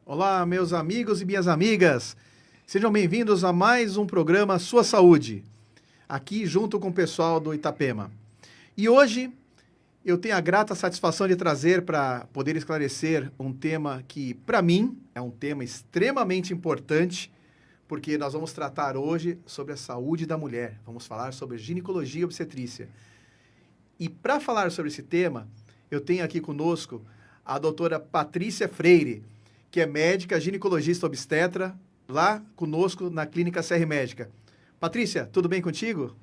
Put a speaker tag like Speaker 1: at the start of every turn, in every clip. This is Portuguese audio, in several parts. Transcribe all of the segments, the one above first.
Speaker 1: Olá, meus amigos e minhas amigas. Sejam bem-vindos a mais um programa Sua Saúde, aqui junto com o pessoal do Itapema. E hoje eu tenho a grata satisfação de trazer para poder esclarecer um tema que, para mim, é um tema extremamente importante, porque nós vamos tratar hoje sobre a saúde da mulher. Vamos falar sobre ginecologia e obstetrícia. E para falar sobre esse tema, eu tenho aqui conosco a doutora Patrícia Freire, que é médica, ginecologista obstetra, lá conosco na Clínica CR Médica. Patrícia, tudo bem contigo?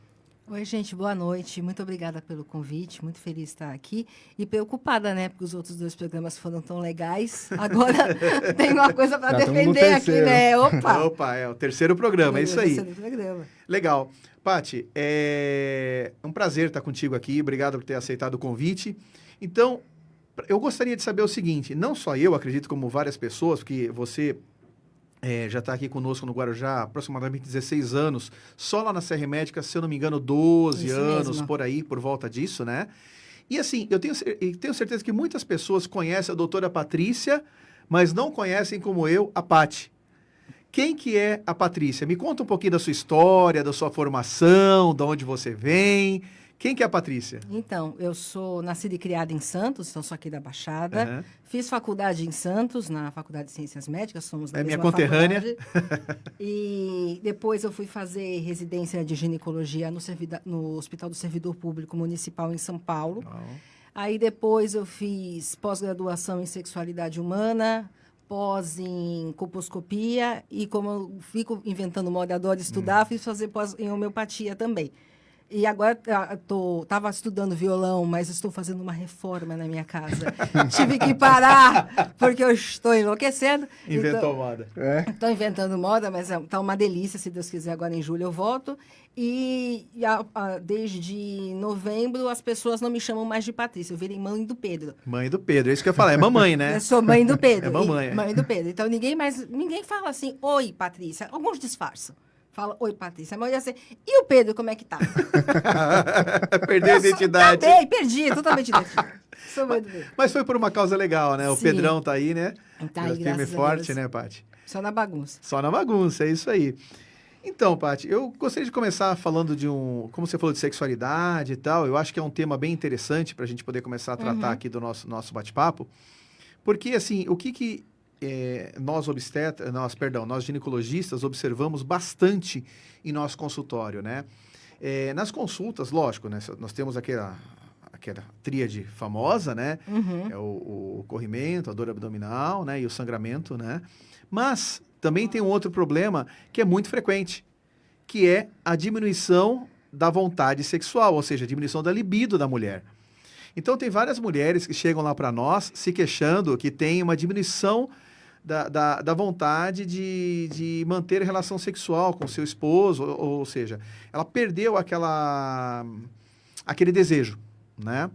Speaker 2: Oi, gente, boa noite. Muito obrigada pelo convite. Muito feliz de estar aqui. E preocupada, né? Porque os outros dois programas foram tão legais. Agora tem uma coisa para defender aqui, né?
Speaker 1: Opa, é o terceiro programa, é isso aí.
Speaker 2: Terceiro programa.
Speaker 1: Legal. Pati, é um prazer estar contigo aqui. Obrigado por ter aceitado o convite. Então, eu gostaria de saber o seguinte, não só eu, acredito, como várias pessoas, porque você já está aqui conosco no Guarujá há aproximadamente 16 anos, só lá na CR Médica, se eu não me engano, 12
Speaker 2: Isso
Speaker 1: anos,
Speaker 2: mesmo.
Speaker 1: por aí, por volta disso, né? E assim, eu tenho certeza que muitas pessoas conhecem a doutora Patrícia, mas não conhecem como eu a Pati. Quem que é a Patrícia? Me conta um pouquinho da sua história, da sua formação, de onde você vem. Quem que é a Patrícia?
Speaker 2: Então, eu sou nascida e criada em Santos, então sou aqui da Baixada.
Speaker 1: Uhum.
Speaker 2: Fiz faculdade em Santos, na Faculdade de Ciências Médicas, somos da
Speaker 1: É minha
Speaker 2: mesma
Speaker 1: conterrânea.
Speaker 2: faculdade. E depois eu fui fazer residência de ginecologia no Hospital do Servidor Público Municipal em São Paulo. Aí depois eu fiz pós-graduação em sexualidade humana, pós em colposcopia e como eu fico inventando moda, adoro estudar, fiz fazer pós em homeopatia também. E agora estava estudando violão, mas estou fazendo uma reforma na minha casa. Tive que parar, porque eu estou enlouquecendo.
Speaker 1: Inventou moda.
Speaker 2: Estou inventando moda, mas está uma delícia, se Deus quiser, agora em julho eu volto. E desde novembro as pessoas não me chamam mais de Patrícia, eu virei mãe do Pedro.
Speaker 1: Mãe do Pedro, é isso que eu ia falar, é mamãe, né?
Speaker 2: Eu sou mãe do Pedro.
Speaker 1: É mamãe.
Speaker 2: Mãe do Pedro. Então ninguém fala assim, oi, Patrícia. Alguns disfarçam. Fala, oi, Patrícia. Mas assim, e o Pedro, como é que tá?
Speaker 1: Perdeu a identidade.
Speaker 2: Acabei, perdi totalmente identidade. Sou mãe do Pedro.
Speaker 1: Mas foi por uma causa legal, né? O
Speaker 2: Sim.
Speaker 1: Pedrão tá aí, né?
Speaker 2: Tá aí,
Speaker 1: Firme e
Speaker 2: graças a
Speaker 1: forte,
Speaker 2: Deus.
Speaker 1: né, Pati?
Speaker 2: Só na bagunça.
Speaker 1: Só na bagunça, é isso aí. Então, Pati, eu gostaria de começar falando como você falou de sexualidade e tal, eu acho que é um tema bem interessante para a gente poder começar a tratar aqui do nosso bate-papo, porque, assim, o que nós ginecologistas observamos bastante em nosso consultório, né? Nas consultas, lógico, né? Nós temos aquela tríade famosa, né? É o corrimento, a dor abdominal, né? E o sangramento, né? Mas também tem um outro problema que é muito frequente, que é a diminuição da vontade sexual, ou seja, a diminuição da libido da mulher. Então, tem várias mulheres que chegam lá para nós se queixando que tem uma diminuição da vontade de manter relação sexual com seu esposo, ou seja, ela perdeu aquele desejo, né?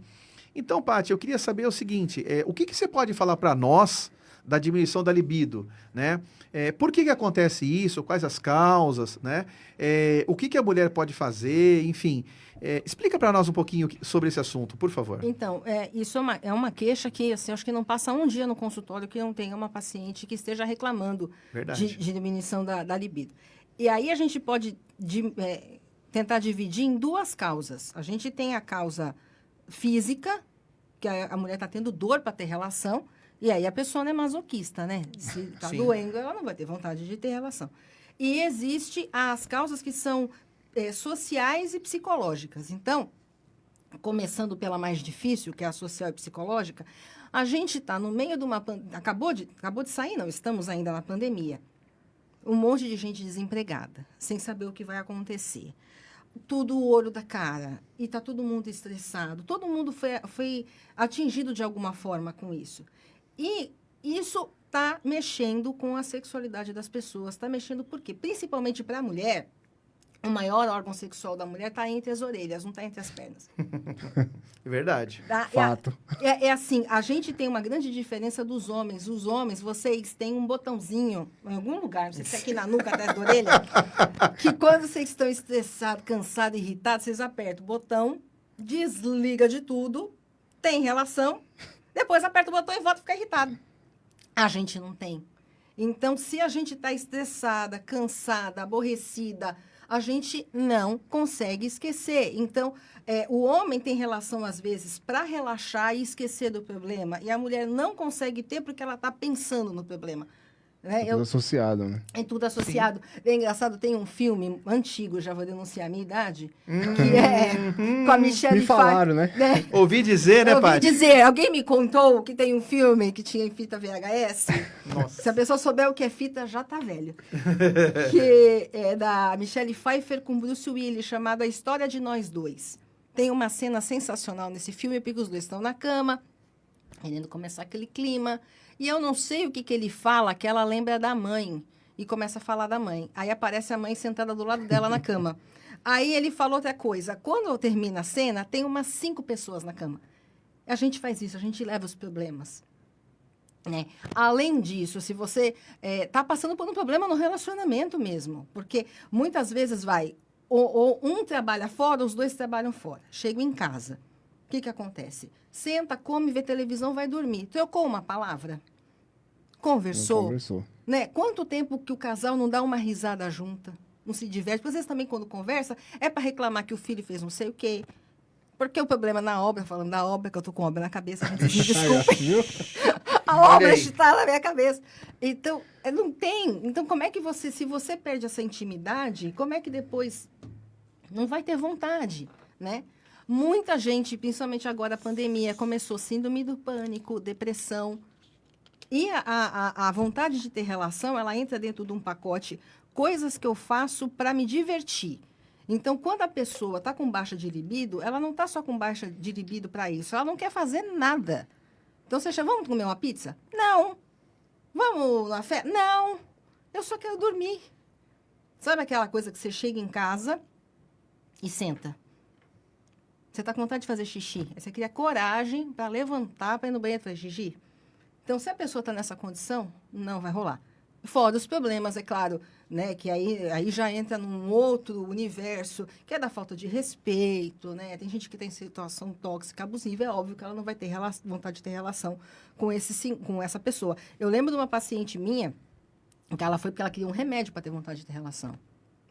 Speaker 1: Então, Paty, eu queria saber o seguinte, o que você pode falar para nós da diminuição da libido, né? Por que acontece isso? Quais as causas, né? O que a mulher pode fazer, enfim... explica para nós um pouquinho sobre esse assunto, por favor.
Speaker 2: Então, isso é uma queixa que, assim, acho que não passa um dia no consultório que não tenha uma paciente que esteja reclamando de diminuição da libido. E aí a gente pode tentar dividir em duas causas. A gente tem a causa física, que a mulher está tendo dor para ter relação, e aí a pessoa não é masoquista, né? Se está doendo, ela não vai ter vontade de ter relação. E existe as causas que são sociais e psicológicas. Então, começando pela mais difícil, que é a social e psicológica, a gente está no meio de uma... Acabou de sair, não, estamos ainda na pandemia. Um monte de gente desempregada, sem saber o que vai acontecer. Tudo o olho da cara. E está todo mundo estressado. Todo mundo foi atingido de alguma forma com isso. E isso está mexendo com a sexualidade das pessoas. Está mexendo por quê? Principalmente para a mulher, o maior órgão sexual da mulher está entre as orelhas, não está entre as pernas.
Speaker 1: É verdade.
Speaker 3: Fato.
Speaker 2: Assim, a gente tem uma grande diferença dos homens. Os homens, vocês têm um botãozinho em algum lugar, não sei se é aqui na nuca, atrás da orelha, que quando vocês estão estressados, cansados, irritados, vocês apertam o botão, desliga de tudo, tem relação, depois aperta o botão e volta a ficar irritado. A gente não tem. Então, se a gente está estressada, cansada, aborrecida, a gente não consegue esquecer. Então, o homem tem relação, às vezes, para relaxar e esquecer do problema. E a mulher não consegue ter porque ela está pensando no problema.
Speaker 3: Né? É tudo associado, né?
Speaker 2: É tudo associado. É engraçado, tem um filme antigo, já vou denunciar a minha idade, que é com a Michelle
Speaker 3: Me falaram, né?
Speaker 1: Ouvi dizer, né, Paty?
Speaker 2: Ouvi dizer. Alguém me contou que tem um filme que tinha em fita VHS.
Speaker 1: Nossa.
Speaker 2: Se a pessoa souber o que é fita, já tá velho. Que é da Michelle Pfeiffer com Bruce Willis, chamado A História de Nós Dois. Tem uma cena sensacional nesse filme, porque os dois estão na cama, querendo começar aquele clima. E eu não sei o que ele fala, que ela lembra da mãe. E começa a falar da mãe. Aí aparece a mãe sentada do lado dela na cama. Aí ele falou outra coisa. Quando termina a cena, tem umas 5 pessoas na cama. A gente faz isso, a gente leva os problemas. Né? Além disso, se você está passando por um problema no relacionamento mesmo, porque muitas vezes ou um trabalha fora, os dois trabalham fora. Chegam em casa. O que acontece? Senta, come, vê televisão, vai dormir. Trocou uma palavra? Conversou? Né? Quanto tempo que o casal não dá uma risada junta? Não se diverte? Porque às vezes também, quando conversa, é para reclamar que o filho fez não sei o quê. Porque o problema na obra, falando da obra, que eu tô com obra na cabeça, a gente me desculpa. A obra está na minha cabeça. Então, não tem. Então, como é que se você perde essa intimidade, como é que depois não vai ter vontade, né? Muita gente, principalmente agora a pandemia, começou síndrome do pânico, depressão. E a vontade de ter relação, ela entra dentro de um pacote, coisas que eu faço para me divertir. Então, quando a pessoa está com baixa de libido, ela não está só com baixa de libido para isso, ela não quer fazer nada. Então, você chama, vamos comer uma pizza? Não. Vamos na festa? Não. Eu só quero dormir. Sabe aquela coisa que você chega em casa e senta? Você está com vontade de fazer xixi. Aí você cria coragem para levantar, para ir no banheiro e fazer xixi. Então, se a pessoa está nessa condição, não vai rolar. Fora os problemas, é claro, né? Que aí já entra num outro universo, que é da falta de respeito, né? Tem gente que tem situação tóxica, abusiva, é óbvio que ela não vai ter vontade de ter relação com essa pessoa. Eu lembro de uma paciente minha, que ela foi porque ela queria um remédio para ter vontade de ter relação.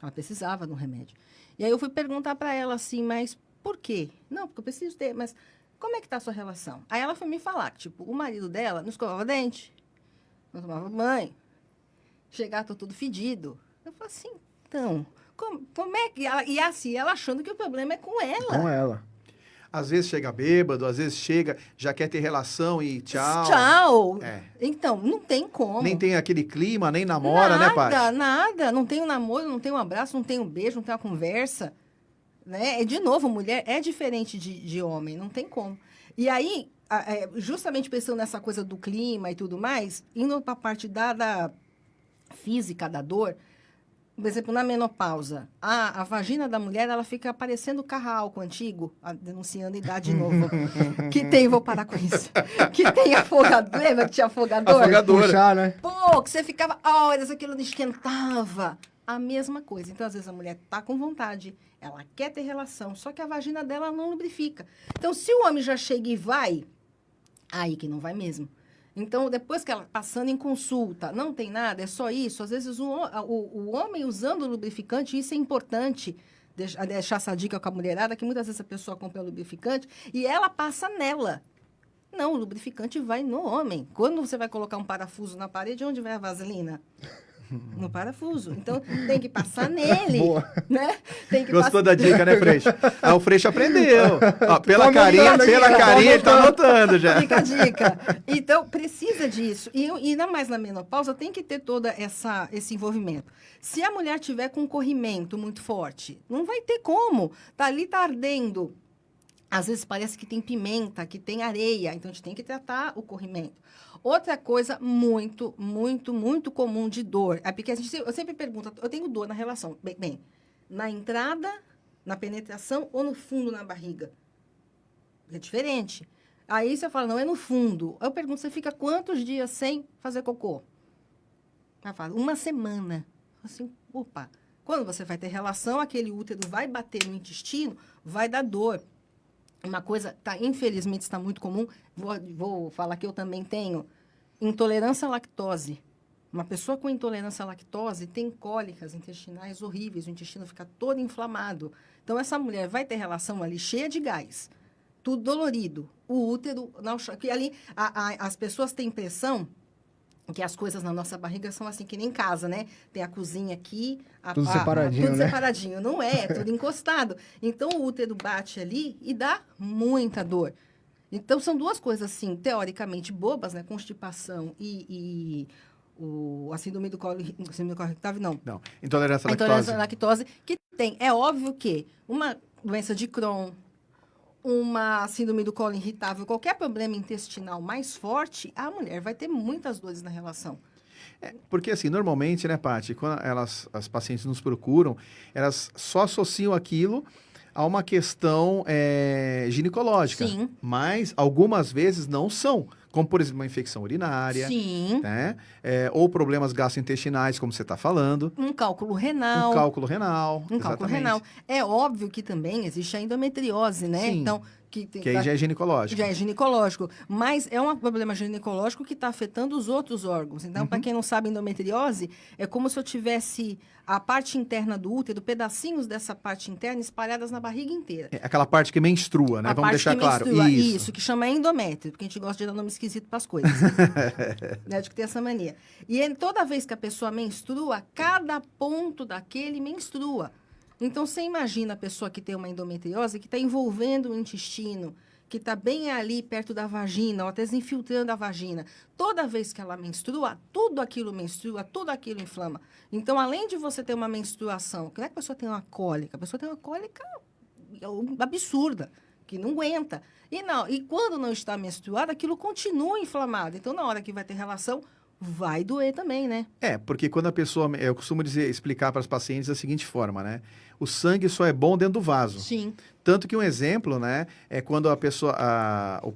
Speaker 2: Ela precisava de um remédio. E aí eu fui perguntar para ela assim, mas por quê? Não, porque eu preciso ter, mas como é que está a sua relação? Aí ela foi me falar que, tipo, o marido dela não escovava dente, não tomava banho, chegava todo fedido. Eu falei assim, então, como é que... E assim, ela achando que o problema é com ela.
Speaker 3: Com ela.
Speaker 1: Às vezes chega bêbado, às vezes chega, já quer ter relação e tchau.
Speaker 2: Tchau. Então, não tem como.
Speaker 1: Nem tem aquele clima, nem namora, né, Paty?
Speaker 2: Nada. Não tem um namoro, não tem um abraço, não tem um beijo, não tem uma conversa. Né? De novo, mulher é diferente de homem, não tem como. E aí, justamente pensando nessa coisa do clima e tudo mais, indo para a parte da física da dor, por exemplo, na menopausa, a vagina da mulher, ela fica parecendo carro-álcool antigo, denunciando idade de novo. Que tem, vou parar com isso, que tem afogador, lembra que tinha afogador?
Speaker 1: Afogadora.
Speaker 3: Puxar, né?
Speaker 2: Pô, que você ficava horas, aquilo não esquentava. A mesma coisa. Então, às vezes, a mulher tá com vontade, ela quer ter relação, só que a vagina dela não lubrifica. Então, se o homem já chega e vai, aí que não vai mesmo. Então, depois que ela passando em consulta, não tem nada, é só isso. Às vezes, o homem usando o lubrificante, isso é importante, deixar essa dica com a mulherada, que muitas vezes a pessoa compra o lubrificante e ela passa nela. Não, o lubrificante vai no homem. Quando você vai colocar um parafuso na parede, onde vai a vaselina? No parafuso. Então, tem que passar nele.
Speaker 3: Boa.
Speaker 2: Né?
Speaker 1: Gostou da dica, né, Freixo? O Freixo aprendeu. Ó, pela carinha, ele tá anotando já.
Speaker 2: Fica a dica. Então, precisa disso. E ainda mais na menopausa, tem que ter todo esse envolvimento. Se a mulher tiver com um corrimento muito forte, não vai ter como. Tá ali, tá ardendo. Às vezes parece que tem pimenta, que tem areia. Então, a gente tem que tratar o corrimento. Outra coisa muito, muito, muito comum de dor, é porque eu sempre pergunto, eu tenho dor na relação, bem, na entrada, na penetração ou no fundo na barriga? É diferente. Aí você fala, não, é no fundo. Eu pergunto, você fica quantos dias sem fazer cocô? Ela fala, 1 semana. Assim, opa, quando você vai ter relação, aquele útero vai bater no intestino, vai dar dor. Uma coisa, infelizmente, está muito comum, vou falar que eu também tenho, intolerância à lactose Uma pessoa com intolerância à lactose tem cólicas intestinais horríveis, o intestino fica todo inflamado. Então, essa mulher vai ter relação ali cheia de gás, tudo dolorido. O útero, que ali as pessoas têm impressão que as coisas na nossa barriga são assim, que nem em casa, né? Tem a cozinha aqui,
Speaker 3: tudo separadinho,
Speaker 2: tudo
Speaker 3: né?
Speaker 2: separadinho. Não é tudo encostado. Então, o útero bate ali e dá muita dor. Então, são duas coisas, assim, teoricamente bobas, né? Constipação a síndrome do colo irritável, não.
Speaker 1: Não, intolerância à lactose.
Speaker 2: Intolerância à lactose, que tem. É óbvio que uma doença de Crohn, uma síndrome do colo irritável, qualquer problema intestinal mais forte, a mulher vai ter muitas dores na relação.
Speaker 1: Porque, assim, normalmente, né, Paty, quando as pacientes nos procuram, elas só associam aquilo a uma questão ginecológica.
Speaker 2: Sim.
Speaker 1: Mas, algumas vezes, não são. Como, por exemplo, uma infecção urinária.
Speaker 2: Sim.
Speaker 1: Né? Ou problemas gastrointestinais, como você está falando.
Speaker 2: Um cálculo renal.
Speaker 1: Um cálculo renal.
Speaker 2: Um cálculo renal. É óbvio que também existe a endometriose, né?
Speaker 1: Sim.
Speaker 2: Então,
Speaker 1: que aí já é ginecológico.
Speaker 2: Já é ginecológico. Mas é um problema ginecológico que está afetando os outros órgãos. Então, para quem não sabe, endometriose é como se eu tivesse a parte interna do útero, pedacinhos dessa parte interna espalhadas na barriga inteira.
Speaker 1: É aquela parte que menstrua, né? Vamos deixar claro.
Speaker 2: Isso, que chama endométrio, porque a gente gosta de dar nome esquisito para as coisas. Médico tem essa mania. E toda vez que a pessoa menstrua, cada ponto daquele menstrua. Então, você imagina a pessoa que tem uma endometriose que está envolvendo o intestino, que está bem ali perto da vagina, ou até infiltrando a vagina. Toda vez que ela menstrua, tudo aquilo inflama. Então, além de você ter uma menstruação, não é que a pessoa tem uma cólica, a pessoa tem uma cólica absurda, que não aguenta. E quando não está menstruada, aquilo continua inflamado. Então, na hora que vai ter relação, vai doer também, né?
Speaker 1: Porque quando a pessoa... Eu costumo explicar para as pacientes da seguinte forma, né? O sangue só é bom dentro do vaso.
Speaker 2: Sim.
Speaker 1: Tanto que um exemplo, né? É quando a pessoa...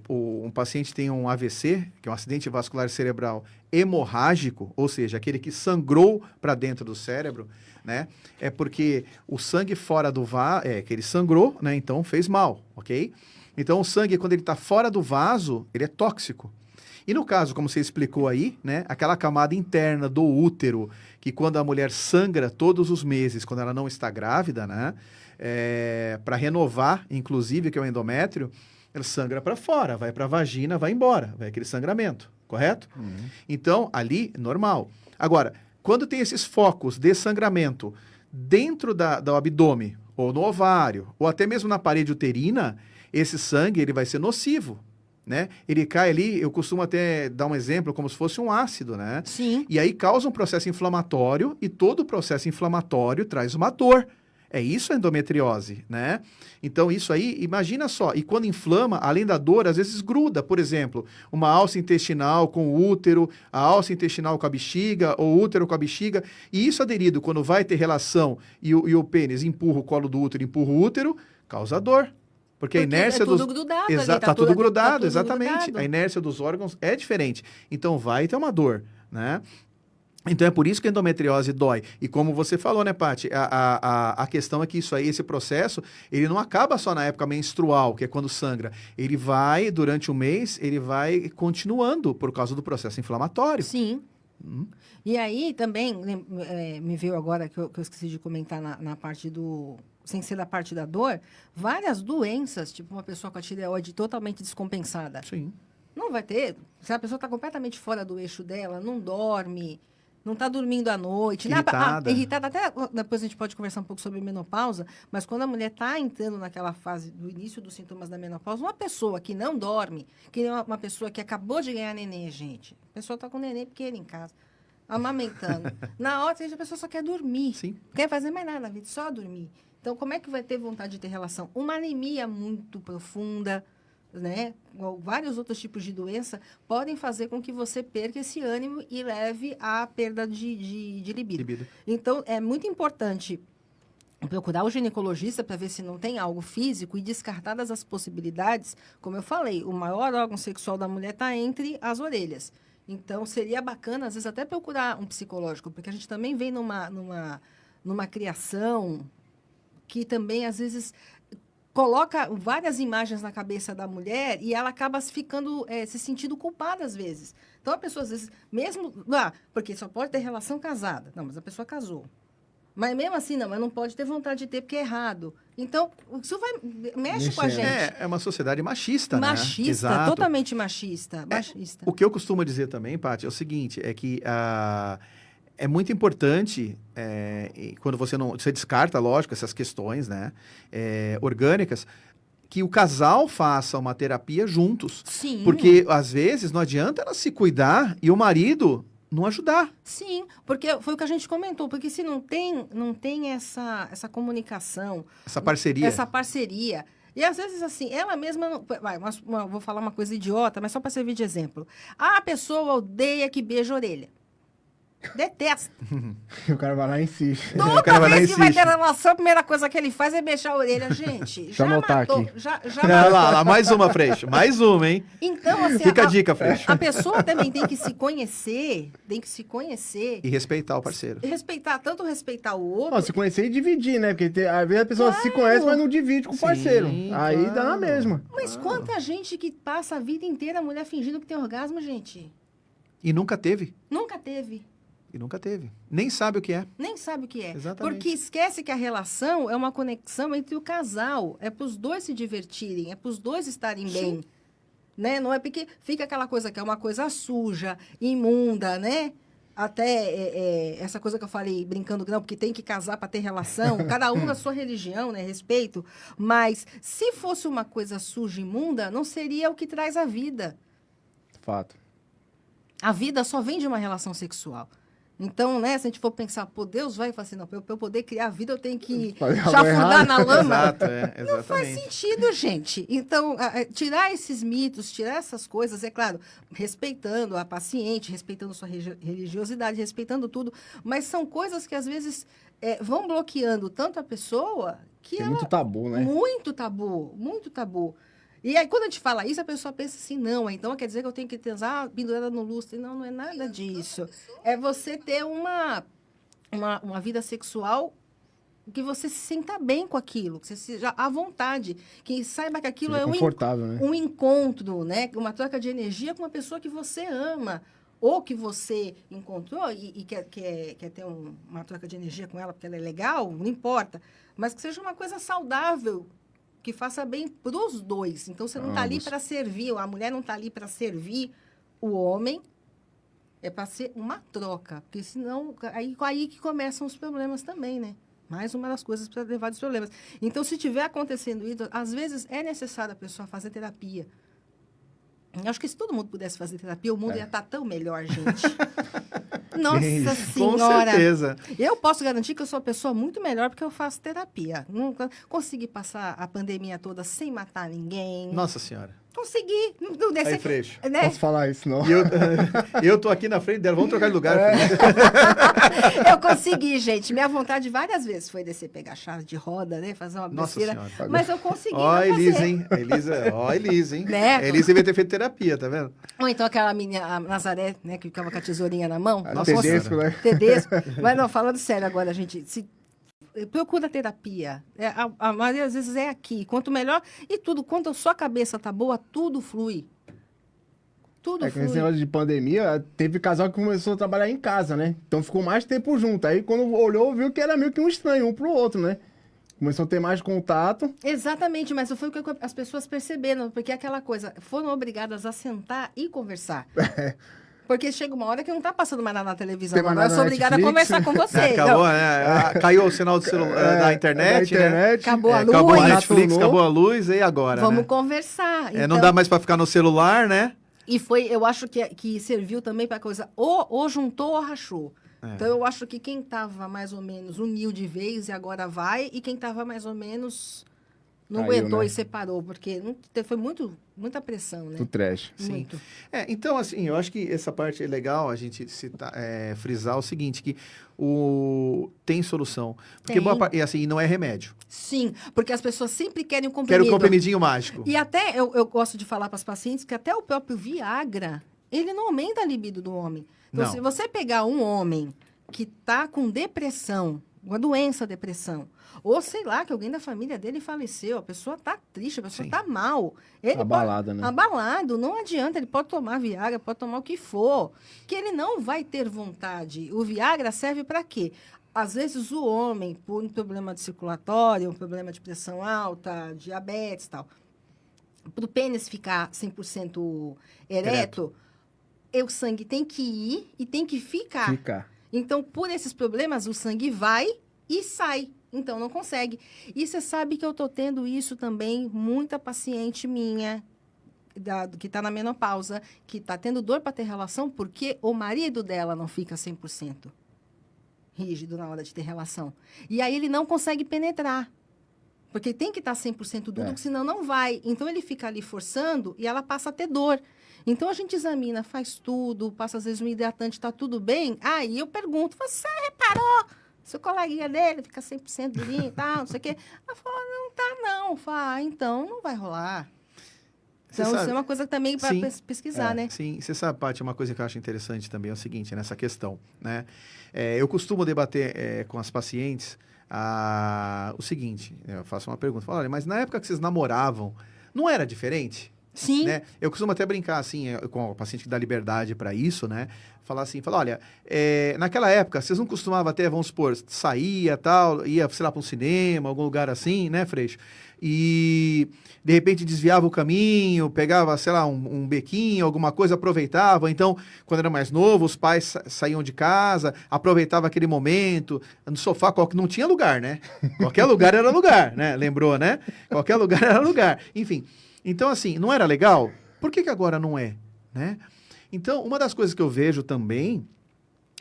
Speaker 1: um paciente tem um AVC, que é um acidente vascular cerebral hemorrágico, ou seja, aquele que sangrou para dentro do cérebro, né? É porque o sangue fora do vaso... que ele sangrou, né? Então fez mal, ok? Então o sangue, quando ele está fora do vaso, ele é tóxico. E no caso, como você explicou aí, né, aquela camada interna do útero, que quando a mulher sangra todos os meses, quando ela não está grávida, né, para renovar, inclusive, que é o endométrio, ela sangra para fora, vai para a vagina, vai embora, vai aquele sangramento, correto? Então, ali, normal. Agora, quando tem esses focos de sangramento dentro do abdômen, ou no ovário, ou até mesmo na parede uterina, esse sangue ele vai ser nocivo. Né? Ele cai ali, eu costumo até dar um exemplo, como se fosse um ácido, né?
Speaker 2: Sim.
Speaker 1: E aí causa um processo inflamatório, e todo processo inflamatório traz uma dor. É isso a endometriose, né? Então, isso aí, imagina só, e quando inflama, além da dor, às vezes gruda, por exemplo, uma alça intestinal com o útero, a alça intestinal com a bexiga, ou o útero com a bexiga, e isso aderido, quando vai ter relação e o pênis empurra o colo do útero, empurra o útero, causa dor. Porque a inércia
Speaker 2: tudo grudado,
Speaker 1: tá tudo grudado,
Speaker 2: tudo
Speaker 1: exatamente.
Speaker 2: Grudado.
Speaker 1: A inércia dos órgãos é diferente. Então vai ter uma dor, né? Então é por isso que a endometriose dói. E como você falou, né, Paty? A questão é que isso aí, esse processo, ele não acaba só na época menstrual, que é quando sangra. Ele vai, durante o mês, ele vai continuando por causa do processo inflamatório.
Speaker 2: Sim. E aí também, me veio agora que eu esqueci de comentar na parte do... sem ser da parte da dor, várias doenças, tipo uma pessoa com a tireoide totalmente descompensada.
Speaker 1: Sim.
Speaker 2: Não vai ter. Se a pessoa está completamente fora do eixo dela, não dorme, não está dormindo à noite.
Speaker 1: Irritada.
Speaker 2: Irritada. Até depois a gente pode conversar um pouco sobre menopausa, mas quando a mulher está entrando naquela fase do início dos sintomas da menopausa, uma pessoa que não dorme, que é uma pessoa que acabou de ganhar neném, gente, a pessoa está com neném pequeno em casa, amamentando. Na hora, a pessoa só quer dormir.
Speaker 1: Sim.
Speaker 2: Não quer fazer mais nada na vida, só dormir. Então, como é que vai ter vontade de ter relação? Uma anemia muito profunda, né? Vários outros tipos de doença podem fazer com que você perca esse ânimo e leve à perda de libido. Então, é muito importante procurar o ginecologista para ver se não tem algo físico e descartadas as possibilidades. Como eu falei, o maior órgão sexual da mulher está entre as orelhas. Então, seria bacana, às vezes, até procurar um psicológico, porque a gente também vem numa criação que também, às vezes, coloca várias imagens na cabeça da mulher e ela acaba ficando, se sentindo culpada às vezes. Então, a pessoa, às vezes, mesmo... porque só pode ter relação casada. Não, mas a pessoa casou. Mas mesmo assim, não, mas não pode ter vontade de ter porque é errado. Então, isso mexe com a gente.
Speaker 1: É uma sociedade machista, né?
Speaker 2: Machista,
Speaker 1: Exato.
Speaker 2: totalmente machista. Machista.
Speaker 1: O que eu costumo dizer também, Paty, é o seguinte, é que é muito importante, quando você descarta, lógico, essas questões, né, orgânicas, que o casal faça uma terapia juntos.
Speaker 2: Sim.
Speaker 1: Porque, às vezes, não adianta ela se cuidar e o marido não ajudar.
Speaker 2: Sim, porque foi o que a gente comentou, porque se não tem essa comunicação...
Speaker 1: Essa parceria.
Speaker 2: Essa parceria. E, às vezes, assim, ela mesma... vou falar uma coisa idiota, mas só para servir de exemplo. A pessoa odeia que beija a orelha. Detesta.
Speaker 3: O cara vai lá e insiste.
Speaker 2: Toda vez que vai ter relação, a primeira coisa que ele faz é beijar a orelha. Gente,
Speaker 3: Deixa eu anotar aqui.
Speaker 2: Já
Speaker 1: Lá, mais uma, Freixo. Mais uma, hein?
Speaker 2: Então, assim...
Speaker 1: Fica a dica, Freixo.
Speaker 2: A pessoa também tem que se conhecer,
Speaker 1: E respeitar o parceiro.
Speaker 2: Tanto respeitar o outro...
Speaker 3: Se conhecer e dividir, né? Porque às vezes a pessoa se conhece, mas não divide com o parceiro. Aí dá na mesma.
Speaker 2: Mas quanta gente que passa a vida inteira a mulher fingindo que tem orgasmo, gente?
Speaker 1: E nunca teve.
Speaker 2: Nunca teve.
Speaker 1: E nunca teve. Nem sabe o que é.
Speaker 2: Nem sabe o que é.
Speaker 1: Exatamente.
Speaker 2: Porque esquece que a relação é uma conexão entre o casal. É para os dois se divertirem, é para os dois estarem bem. Né? Não é porque fica aquela coisa que é uma coisa suja, imunda, né? Até essa coisa que eu falei brincando, não, porque tem que casar para ter relação. Cada um na sua religião, né? Respeito. Mas se fosse uma coisa suja, imunda, não seria o que traz a vida.
Speaker 3: Fato.
Speaker 2: A vida só vem de uma relação sexual. Então, né, se a gente for pensar, Deus vai e fala assim, não, para eu poder criar a vida, eu tenho que chafurdar na lama.
Speaker 1: Exato, exatamente.
Speaker 2: Não faz sentido, gente. Então, tirar esses mitos, tirar essas coisas, é claro, respeitando a paciente, respeitando sua religiosidade, respeitando tudo, mas são coisas que, às vezes, vão bloqueando tanto a pessoa que
Speaker 3: é muito tabu, né?
Speaker 2: Muito tabu, muito tabu. E aí, quando a gente fala isso, a pessoa pensa assim, não, então quer dizer que eu tenho que transar pendurada no lustre. Não, não é nada disso. É você ter uma vida sexual que você se sinta bem com aquilo, que você seja à vontade, que saiba que aquilo é um encontro, né? Uma troca de energia com uma pessoa que você ama, ou que você encontrou e quer ter uma troca de energia com ela porque ela é legal, não importa, mas que seja uma coisa saudável, que faça bem para os dois. Então, você não está ali para servir, a mulher não está ali para servir o homem, é para ser uma troca. Porque senão, aí que começam os problemas também, né? Mais uma das coisas para levar dos problemas. Então, se estiver acontecendo isso, às vezes é necessário a pessoa fazer terapia. Eu acho que se todo mundo pudesse fazer terapia, o mundo ia estar tão melhor, gente. Nossa Senhora!
Speaker 1: Com certeza.
Speaker 2: Eu posso garantir que eu sou uma pessoa muito melhor porque eu faço terapia. Nunca consegui passar a pandemia toda sem matar ninguém.
Speaker 1: Nossa Senhora.
Speaker 2: Consegui.
Speaker 1: Aí, Freixo.
Speaker 2: Né?
Speaker 3: Posso falar isso, não?
Speaker 1: Eu tô aqui na frente dela. Vamos trocar de lugar.
Speaker 2: Eu consegui, gente. Minha vontade várias vezes foi descer, pegar chave de roda, né? Fazer uma besteira. Mas eu consegui.
Speaker 1: Ó, a Elisa, hein? Ó, a Elisa, hein?
Speaker 2: Né?
Speaker 1: A Elisa devia ter feito terapia, tá vendo?
Speaker 2: Ou então aquela menina, a Nazaré, né? Que ficava com a tesourinha na mão.
Speaker 3: Nossa, Tedesco, né?
Speaker 2: Tedesco. Mas não, falando sério agora, gente. Procura terapia. A maioria das vezes é aqui. Quanto melhor... E tudo, quando a sua cabeça tá boa, tudo flui. Tudo flui.
Speaker 3: Nesse negócio de pandemia, teve casal que começou a trabalhar em casa, né? Então ficou mais tempo junto. Aí quando olhou, viu que era meio que um estranho, um pro outro, né? Começou a ter mais contato.
Speaker 2: Exatamente, mas foi o que as pessoas perceberam. Porque aquela coisa, foram obrigadas a sentar e conversar. Porque chega uma hora que não tá passando mais nada na televisão. Agora eu sou obrigada a conversar com você.
Speaker 1: Acabou, né? Caiu o sinal do celular, da internet, né?
Speaker 2: Acabou a luz.
Speaker 1: Acabou a Netflix, acabou a luz, e agora,
Speaker 2: Vamos
Speaker 1: né?
Speaker 2: conversar.
Speaker 1: Não dá mais para ficar no celular, né?
Speaker 2: E eu acho que serviu também para coisa, ou juntou ou rachou. Então, eu acho que quem estava mais ou menos uniu de vez e agora vai, e quem estava mais ou menos... Não aguentou, né? E separou, porque foi muita pressão, né?
Speaker 3: Do trash.
Speaker 1: Sim.
Speaker 2: Muito.
Speaker 1: Então, assim, eu acho que essa parte é legal a gente frisar o seguinte, que tem solução. Porque e assim, não é remédio.
Speaker 2: Sim, porque as pessoas sempre querem um comprimido.
Speaker 1: Quero um comprimidinho mágico.
Speaker 2: E até, eu gosto de falar para as pacientes que até o próprio Viagra, ele não aumenta a libido do homem. Então, se você pegar um homem que está com depressão, uma doença, depressão. Ou, sei lá, que alguém da família dele faleceu, a pessoa está triste, a pessoa está mal. Ele
Speaker 3: abalada, né?
Speaker 2: Abalado, não adianta, ele pode tomar Viagra, pode tomar o que for, que ele não vai ter vontade. O Viagra serve para quê? Às vezes o homem, por um problema circulatório, um problema de pressão alta, diabetes e tal, para o pênis ficar 100% ereto, o sangue tem que ir e tem que ficar. Então, por esses problemas, o sangue vai e sai. Então, não consegue. E você sabe que eu estou tendo isso também, muita paciente minha, que está na menopausa, que está tendo dor para ter relação, porque o marido dela não fica 100% rígido na hora de ter relação. E aí ele não consegue penetrar. Porque tem que estar 100% duro, senão não vai. Então, ele fica ali forçando e ela passa a ter dor. Então, a gente examina, faz tudo, passa às vezes um hidratante, está tudo bem. Aí eu pergunto, você reparou? Seu coleguinha dele fica 100% durinho e tal, não sei o quê. Ela falou, não tá não. Fala, então não vai rolar. Então, isso é uma coisa também para pesquisar, né?
Speaker 1: Sim, você sabe, Paty, uma coisa que eu acho interessante também é o seguinte, nessa questão, né? Eu costumo debater com as pacientes o seguinte, eu faço uma pergunta, falo, olha, mas na época que vocês namoravam, não era diferente?
Speaker 2: Sim.
Speaker 1: Né? Eu costumo até brincar, assim, com o paciente que dá liberdade para isso, né? Falar assim, olha, naquela época, vocês não costumavam até, vamos supor, saía, tal, ia, sei lá, para um cinema, algum lugar assim, né, Freixo? E, de repente, desviava o caminho, pegava, sei lá, um bequinho, alguma coisa, aproveitava. Então, quando era mais novo, os pais saíam de casa, aproveitava aquele momento, no sofá, não tinha lugar, né? Qualquer lugar era lugar, né? Lembrou, né? Qualquer lugar era lugar. Enfim, então, assim, não era legal? Por que agora não é, né? Então, uma das coisas que eu vejo também,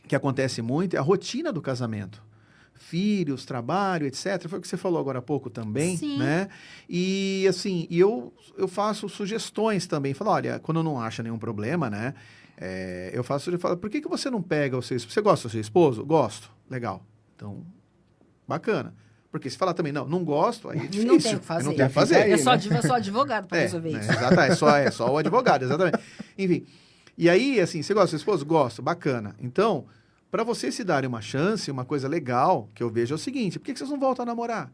Speaker 1: que acontece muito, é a rotina do casamento. Filhos, trabalho, etc. Foi o que você falou agora há pouco também,
Speaker 2: Sim.
Speaker 1: né? E, assim, eu faço sugestões também. Falo, olha, quando não acha nenhum problema, né? Eu falo, por que você não pega o seu esposo? Você gosta do seu esposo? Gosto. Legal. Então, bacana. Porque se falar também, não gosto, aí é difícil.
Speaker 2: Não tem o que fazer.
Speaker 1: Não tem o que fazer.
Speaker 2: É só advogado para resolver isso.
Speaker 1: Exatamente, é só o advogado, exatamente. Enfim, e aí, assim, você gosta do seu esposo? Gosto, bacana. Então, para vocês se darem uma chance, uma coisa legal que eu vejo é o seguinte, por que vocês não voltam a namorar?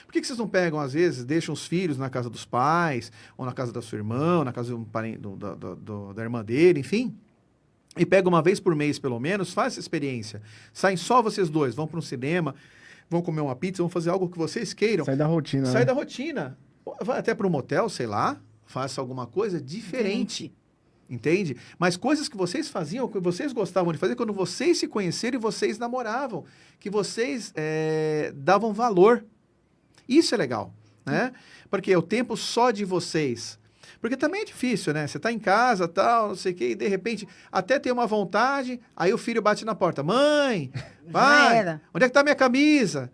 Speaker 1: Por que vocês não pegam, às vezes, deixam os filhos na casa dos pais, ou na casa da sua irmã, ou na casa da irmã dele, enfim, e pega uma vez por mês, pelo menos, faz essa experiência. Saem só vocês dois, vão para um cinema, vão comer uma pizza, vão fazer algo que vocês queiram.
Speaker 3: Sai da rotina,
Speaker 1: Sai
Speaker 3: né?
Speaker 1: da rotina. Vai até para um motel, sei lá, faça alguma coisa diferente. Entende? Mas coisas que vocês faziam, que vocês gostavam de fazer quando vocês se conheceram e vocês namoravam, que vocês davam valor. Isso é legal, né? Porque é o tempo só de vocês. Porque também é difícil, né? Você tá em casa, tal, não sei o quê, e de repente até tem uma vontade, aí o filho bate na porta. Mãe, pai, onde é que tá minha camisa?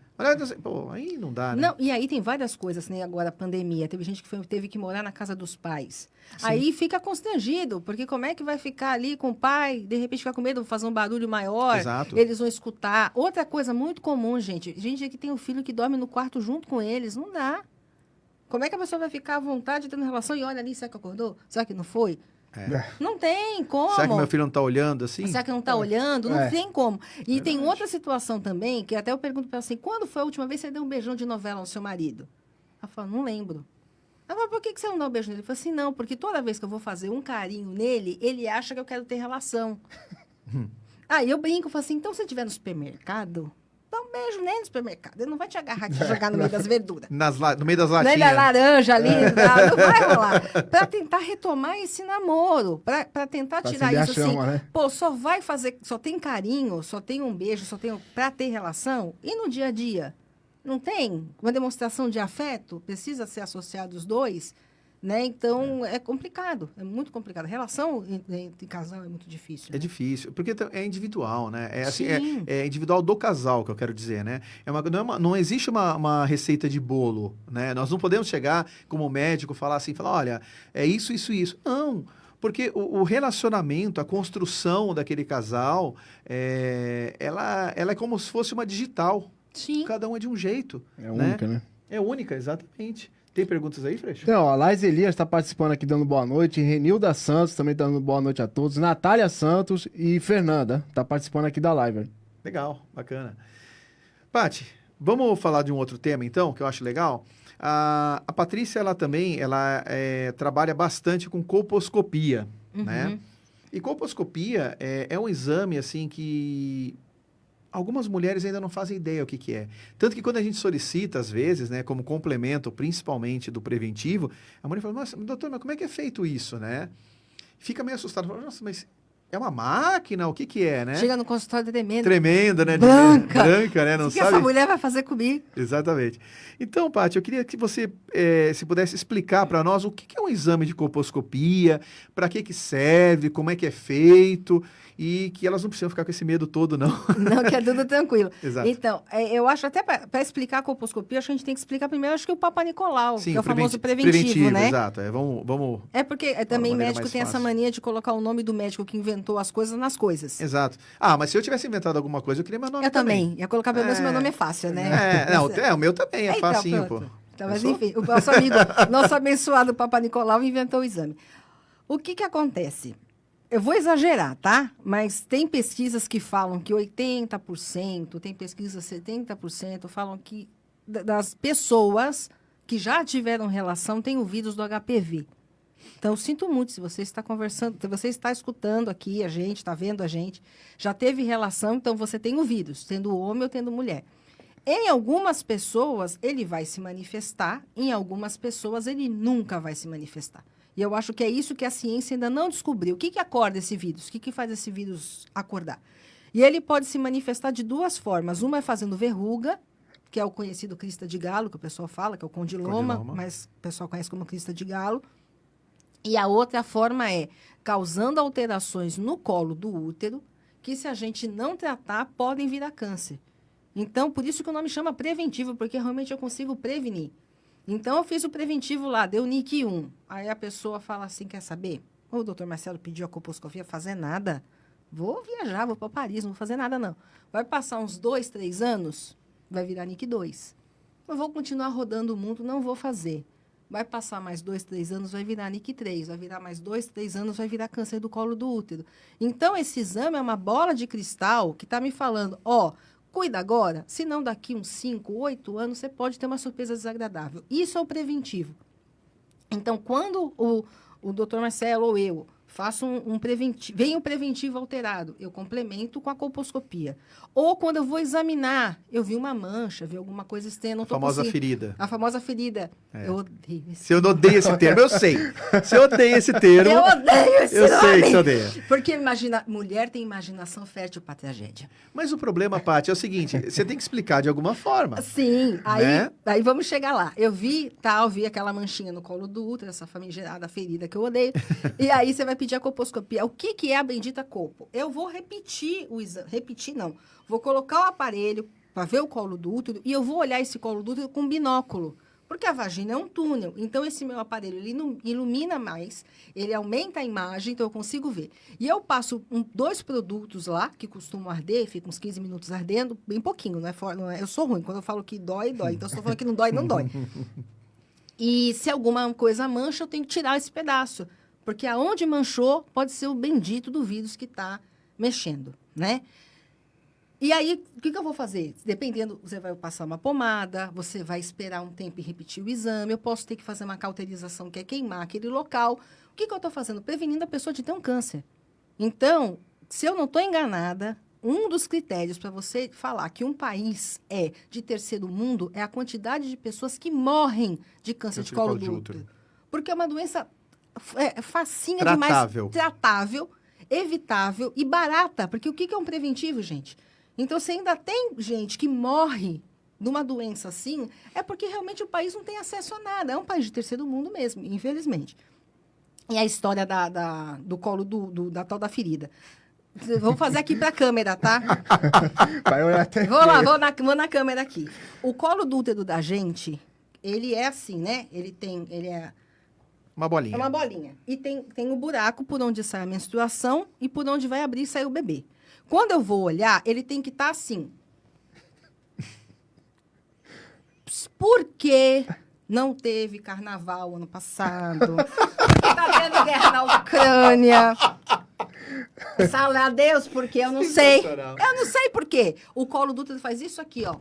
Speaker 1: Pô, aí não dá, né?
Speaker 2: Não, e aí tem várias coisas, né? Agora, a pandemia. Teve gente que teve que morar na casa dos pais.
Speaker 1: Sim.
Speaker 2: Aí fica constrangido, porque como é que vai ficar ali com o pai, de repente ficar com medo de fazer um barulho maior,
Speaker 1: Exato.
Speaker 2: Eles vão escutar. Outra coisa muito comum, gente que tem um filho que dorme no quarto junto com eles, não dá. Como é que a pessoa vai ficar à vontade tendo relação e olha ali, será que acordou? Será que não foi? Não tem como.
Speaker 1: Será que meu filho não tá olhando assim?
Speaker 2: Será que não tá olhando? Não tem como. E tem outra situação também, que até eu pergunto para ela assim, quando foi a última vez que você deu um beijão de novela no seu marido? Ela fala, não lembro. Ela fala, por que você não dá um beijo nele? Eu falo assim, não, porque toda vez que eu vou fazer um carinho nele, ele acha que eu quero ter relação. Aí eu brinco, eu falo assim, então se você estiver no supermercado, dá um beijo nele no supermercado. Ele não vai te agarrar aqui e jogar no meio das verduras.
Speaker 1: No meio das
Speaker 2: Nem
Speaker 1: latinhas.
Speaker 2: da laranja ali, não vai rolar. Para tentar retomar esse namoro, para tentar tirar isso
Speaker 3: chama,
Speaker 2: assim.
Speaker 3: Né?
Speaker 2: Pô, só tem carinho, só tem um beijo, para ter relação. E no dia a dia? Não tem? Uma demonstração de afeto? Precisa ser associado os dois? Né? Então, é complicado, é muito complicado. A relação entre casal é muito difícil. Né?
Speaker 1: É difícil, porque é individual, né? Assim,
Speaker 2: Sim.
Speaker 1: é individual do casal, que eu quero dizer, né? Não existe uma receita de bolo, né? Nós não podemos chegar como médico falar assim, olha, é isso, isso, isso. Não, porque o relacionamento, a construção daquele casal, ela é como se fosse uma digital.
Speaker 2: Sim.
Speaker 1: Cada um é de um jeito.
Speaker 3: É única, né?
Speaker 1: É única, exatamente. Tem perguntas aí, Freixo?
Speaker 3: Então, a Laís Elias está participando aqui dando boa noite. Renilda Santos também está dando boa noite a todos. Natália Santos e Fernanda está participando aqui da live.
Speaker 1: Legal, bacana. Paty, vamos falar de um outro tema, então, que eu acho legal. A Patrícia, ela também trabalha bastante com colposcopia, né? E colposcopia é um exame, assim, que algumas mulheres ainda não fazem ideia o que é. Tanto que quando a gente solicita, às vezes, né, como complemento, principalmente do preventivo, a mulher fala, nossa, doutor, mas como é que é feito isso, né? Fica meio assustada, fala, nossa, mas é uma máquina? O que é, né?
Speaker 2: Chega no consultório tremendo.
Speaker 1: Tremenda, né?
Speaker 2: Branca,
Speaker 1: né? Não
Speaker 2: o que
Speaker 1: sabe?
Speaker 2: essa mulher vai fazer comigo?
Speaker 1: Exatamente. Então, Paty, eu queria que você, se pudesse explicar para nós o que é um exame de colposcopia, para que serve, como é que é feito, e que elas não precisam ficar com esse medo todo, não.
Speaker 2: Não, que é tudo tranquilo.
Speaker 1: Exato.
Speaker 2: Então, eu acho até para explicar a colposcopia, acho que a gente tem que explicar primeiro, acho que o Papa Nicolau,
Speaker 1: Sim,
Speaker 2: que é o famoso preventivo, né?
Speaker 1: Exato. Vamos...
Speaker 2: É porque também médico tem essa mania de colocar o nome do médico que inventou as coisas nas coisas.
Speaker 1: Exato. Mas se eu tivesse inventado alguma coisa, eu queria meu nome
Speaker 2: também. Eu também. Ia colocar pelo menos meu nome é fácil, né?
Speaker 1: O meu também é facinho, pô.
Speaker 2: Então, mas enfim, o nosso abençoado Papa Nicolau inventou o exame. O que acontece? Eu vou exagerar, tá? Mas tem pesquisas que falam que 80%, tem pesquisas 70%, falam que das pessoas que já tiveram relação têm o vírus do HPV. Então, eu sinto muito se você está conversando, se você está escutando aqui a gente, está vendo a gente, já teve relação, então você tem o vírus, tendo homem ou tendo mulher. Em algumas pessoas, ele vai se manifestar, em algumas pessoas, ele nunca vai se manifestar. E eu acho que é isso que a ciência ainda não descobriu. O que acorda esse vírus? O que faz esse vírus acordar? E ele pode se manifestar de duas formas. Uma é fazendo verruga, que é o conhecido crista de galo, que o pessoal fala, que é o condiloma, mas o pessoal conhece como crista de galo. E a outra forma é causando alterações no colo do útero, que se a gente não tratar, podem virar câncer. Então, por isso que o nome chama preventivo, porque realmente eu consigo prevenir. Então, eu fiz o preventivo lá, deu NIC 1. Aí a pessoa fala assim, quer saber? O doutor Marcelo pediu a colposcopia, fazer nada. Vou viajar, vou para Paris, não vou fazer nada não. Vai passar uns 2, 3 anos, vai virar NIC 2. Eu vou continuar rodando o mundo, não vou fazer. Vai passar mais 2, 3 anos, vai virar NIC 3. Vai virar mais 2, 3 anos, vai virar câncer do colo do útero. Então, esse exame é uma bola de cristal que está me falando, cuida agora, senão daqui uns 5, 8 anos você pode ter uma surpresa desagradável. Isso é o preventivo. Então, quando o doutor Marcelo ou eu faço um preventivo, vem um preventivo alterado, eu complemento com a colposcopia. Ou quando eu vou examinar, eu vi uma mancha, vi alguma coisa estranha, não tô
Speaker 1: famosa ferida.
Speaker 2: A famosa ferida. Eu odeio esse
Speaker 1: Se eu não odeio esse termo, eu sei. Se eu odeio esse termo...
Speaker 2: Eu odeio esse
Speaker 1: Eu
Speaker 2: nome.
Speaker 1: sei que você odeia.
Speaker 2: Porque mulher tem imaginação fértil para tragédia.
Speaker 1: Mas o problema, Paty, é o seguinte, você tem que explicar de alguma forma.
Speaker 2: Sim,
Speaker 1: Né?
Speaker 2: aí vamos chegar lá. Eu vi aquela manchinha no colo do útero, essa famigerada ferida que eu odeio. E aí você vai pedir a colposcopia. O que é a bendita colpo? Eu vou repetir o exame. Repetir, não. Vou colocar o aparelho para ver o colo do útero e eu vou olhar esse colo do útero com binóculo. Porque a vagina é um túnel. Então, esse meu aparelho, ele ilumina mais, ele aumenta a imagem, então eu consigo ver. E eu passo 2 produtos lá, que costumam arder, fica uns 15 minutos ardendo, bem pouquinho, não é, eu sou ruim. Quando eu falo que dói, dói. Então, se eu tô falando que não dói, não dói. E se alguma coisa mancha, eu tenho que tirar esse pedaço. Porque aonde manchou, pode ser o bendito do vírus que está mexendo, né? E aí, o que eu vou fazer? Dependendo, você vai passar uma pomada, você vai esperar um tempo e repetir o exame, eu posso ter que fazer uma cauterização, que é queimar aquele local. O que eu estou fazendo? Prevenindo a pessoa de ter um câncer. Então, se eu não estou enganada, um dos critérios para você falar que um país é de terceiro mundo é a quantidade de pessoas que morrem de câncer de colo do útero. Porque é uma doença facinha demais, tratável, evitável e barata. Porque o que é um preventivo, gente? Então, se ainda tem gente que morre de uma doença assim, é porque realmente o país não tem acesso a nada. É um país de terceiro mundo mesmo, infelizmente. E a história do colo da tal da ferida. Vou fazer aqui para a câmera, tá?
Speaker 3: Vai olhar até
Speaker 2: vou na câmera aqui. O colo do útero da gente, ele é assim, né? Ele é...
Speaker 1: Uma bolinha.
Speaker 2: É uma bolinha. E tem o buraco por onde sai a menstruação e por onde vai abrir e sair o bebê. Quando eu vou olhar, ele tem que estar assim. Por que não teve carnaval ano passado? Está tendo guerra na Ucrânia. Fala a Deus, porque eu não sei. Eu não sei por quê. O colo do útero faz isso aqui, ó.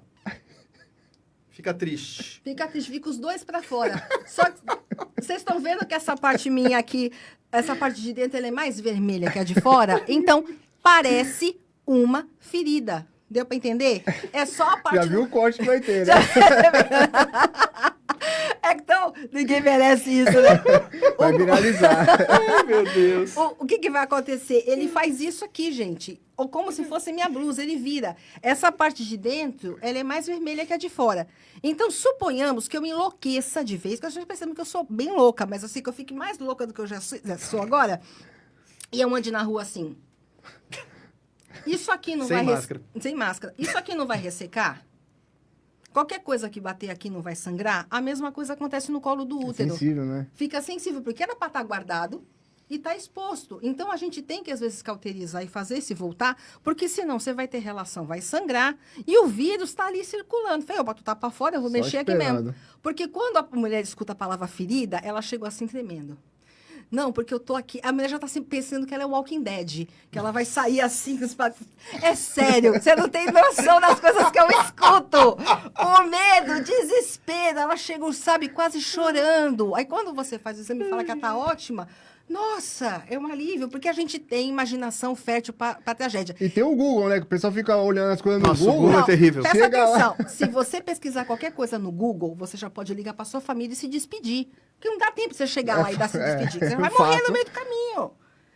Speaker 1: Fica triste.
Speaker 2: Fica triste, fica os dois para fora. Só que vocês estão vendo que essa parte minha aqui, essa parte de dentro, ela é mais vermelha que a de fora? Então, parece uma ferida. Deu para entender? É só a parte...
Speaker 3: Já viu o corte que vai ter, né?
Speaker 2: Então, ninguém merece isso, né?
Speaker 3: Vai viralizar.
Speaker 1: Ai, meu Deus.
Speaker 2: O que vai acontecer? Ele faz isso aqui, gente. Ou como se fosse minha blusa, ele vira. Essa parte de dentro, ela é mais vermelha que a de fora. Então, suponhamos que eu enlouqueça de vez, que eu já percebo que eu sou bem louca, mas assim, que eu fique mais louca do que eu já sou agora, e eu ande na rua assim. Isso aqui não
Speaker 1: Sem
Speaker 2: vai...
Speaker 1: máscara.
Speaker 2: Sem máscara. Isso aqui não vai ressecar? Qualquer coisa que bater aqui não vai sangrar? A mesma coisa acontece no colo do útero.
Speaker 3: Sensível, né?
Speaker 2: Fica sensível, porque era para estar guardado e está exposto. Então, a gente tem que, às vezes, cauterizar e fazer se voltar, porque senão você vai ter relação, vai sangrar, e o vírus está ali circulando. Falei, eu boto o tapa fora, eu vou
Speaker 3: Só
Speaker 2: mexer aqui
Speaker 3: esperando.
Speaker 2: mesmo. Porque quando a mulher escuta a palavra ferida, ela chegou assim tremendo. Não, porque eu tô aqui. A mulher já tá sempre pensando que ela é Walking Dead. Que ela vai sair assim com os É sério, você não tem noção das coisas que eu escuto. O medo, o desespero. Ela chega, sabe, quase chorando. Aí quando você faz o exame e fala que ela tá ótima, nossa, é um alívio, porque a gente tem imaginação fértil para tragédia.
Speaker 3: E tem o Google, né? Que o pessoal fica olhando as coisas
Speaker 1: Nossa,
Speaker 3: no
Speaker 1: o
Speaker 3: Google.
Speaker 1: Google é terrível.
Speaker 2: Presta
Speaker 3: Chega lá.
Speaker 2: atenção, se você pesquisar qualquer coisa no Google, você já pode ligar para sua família e se despedir. Porque não dá tempo de você chegar lá e dar se despedir. Você vai morrer no meio do caminho.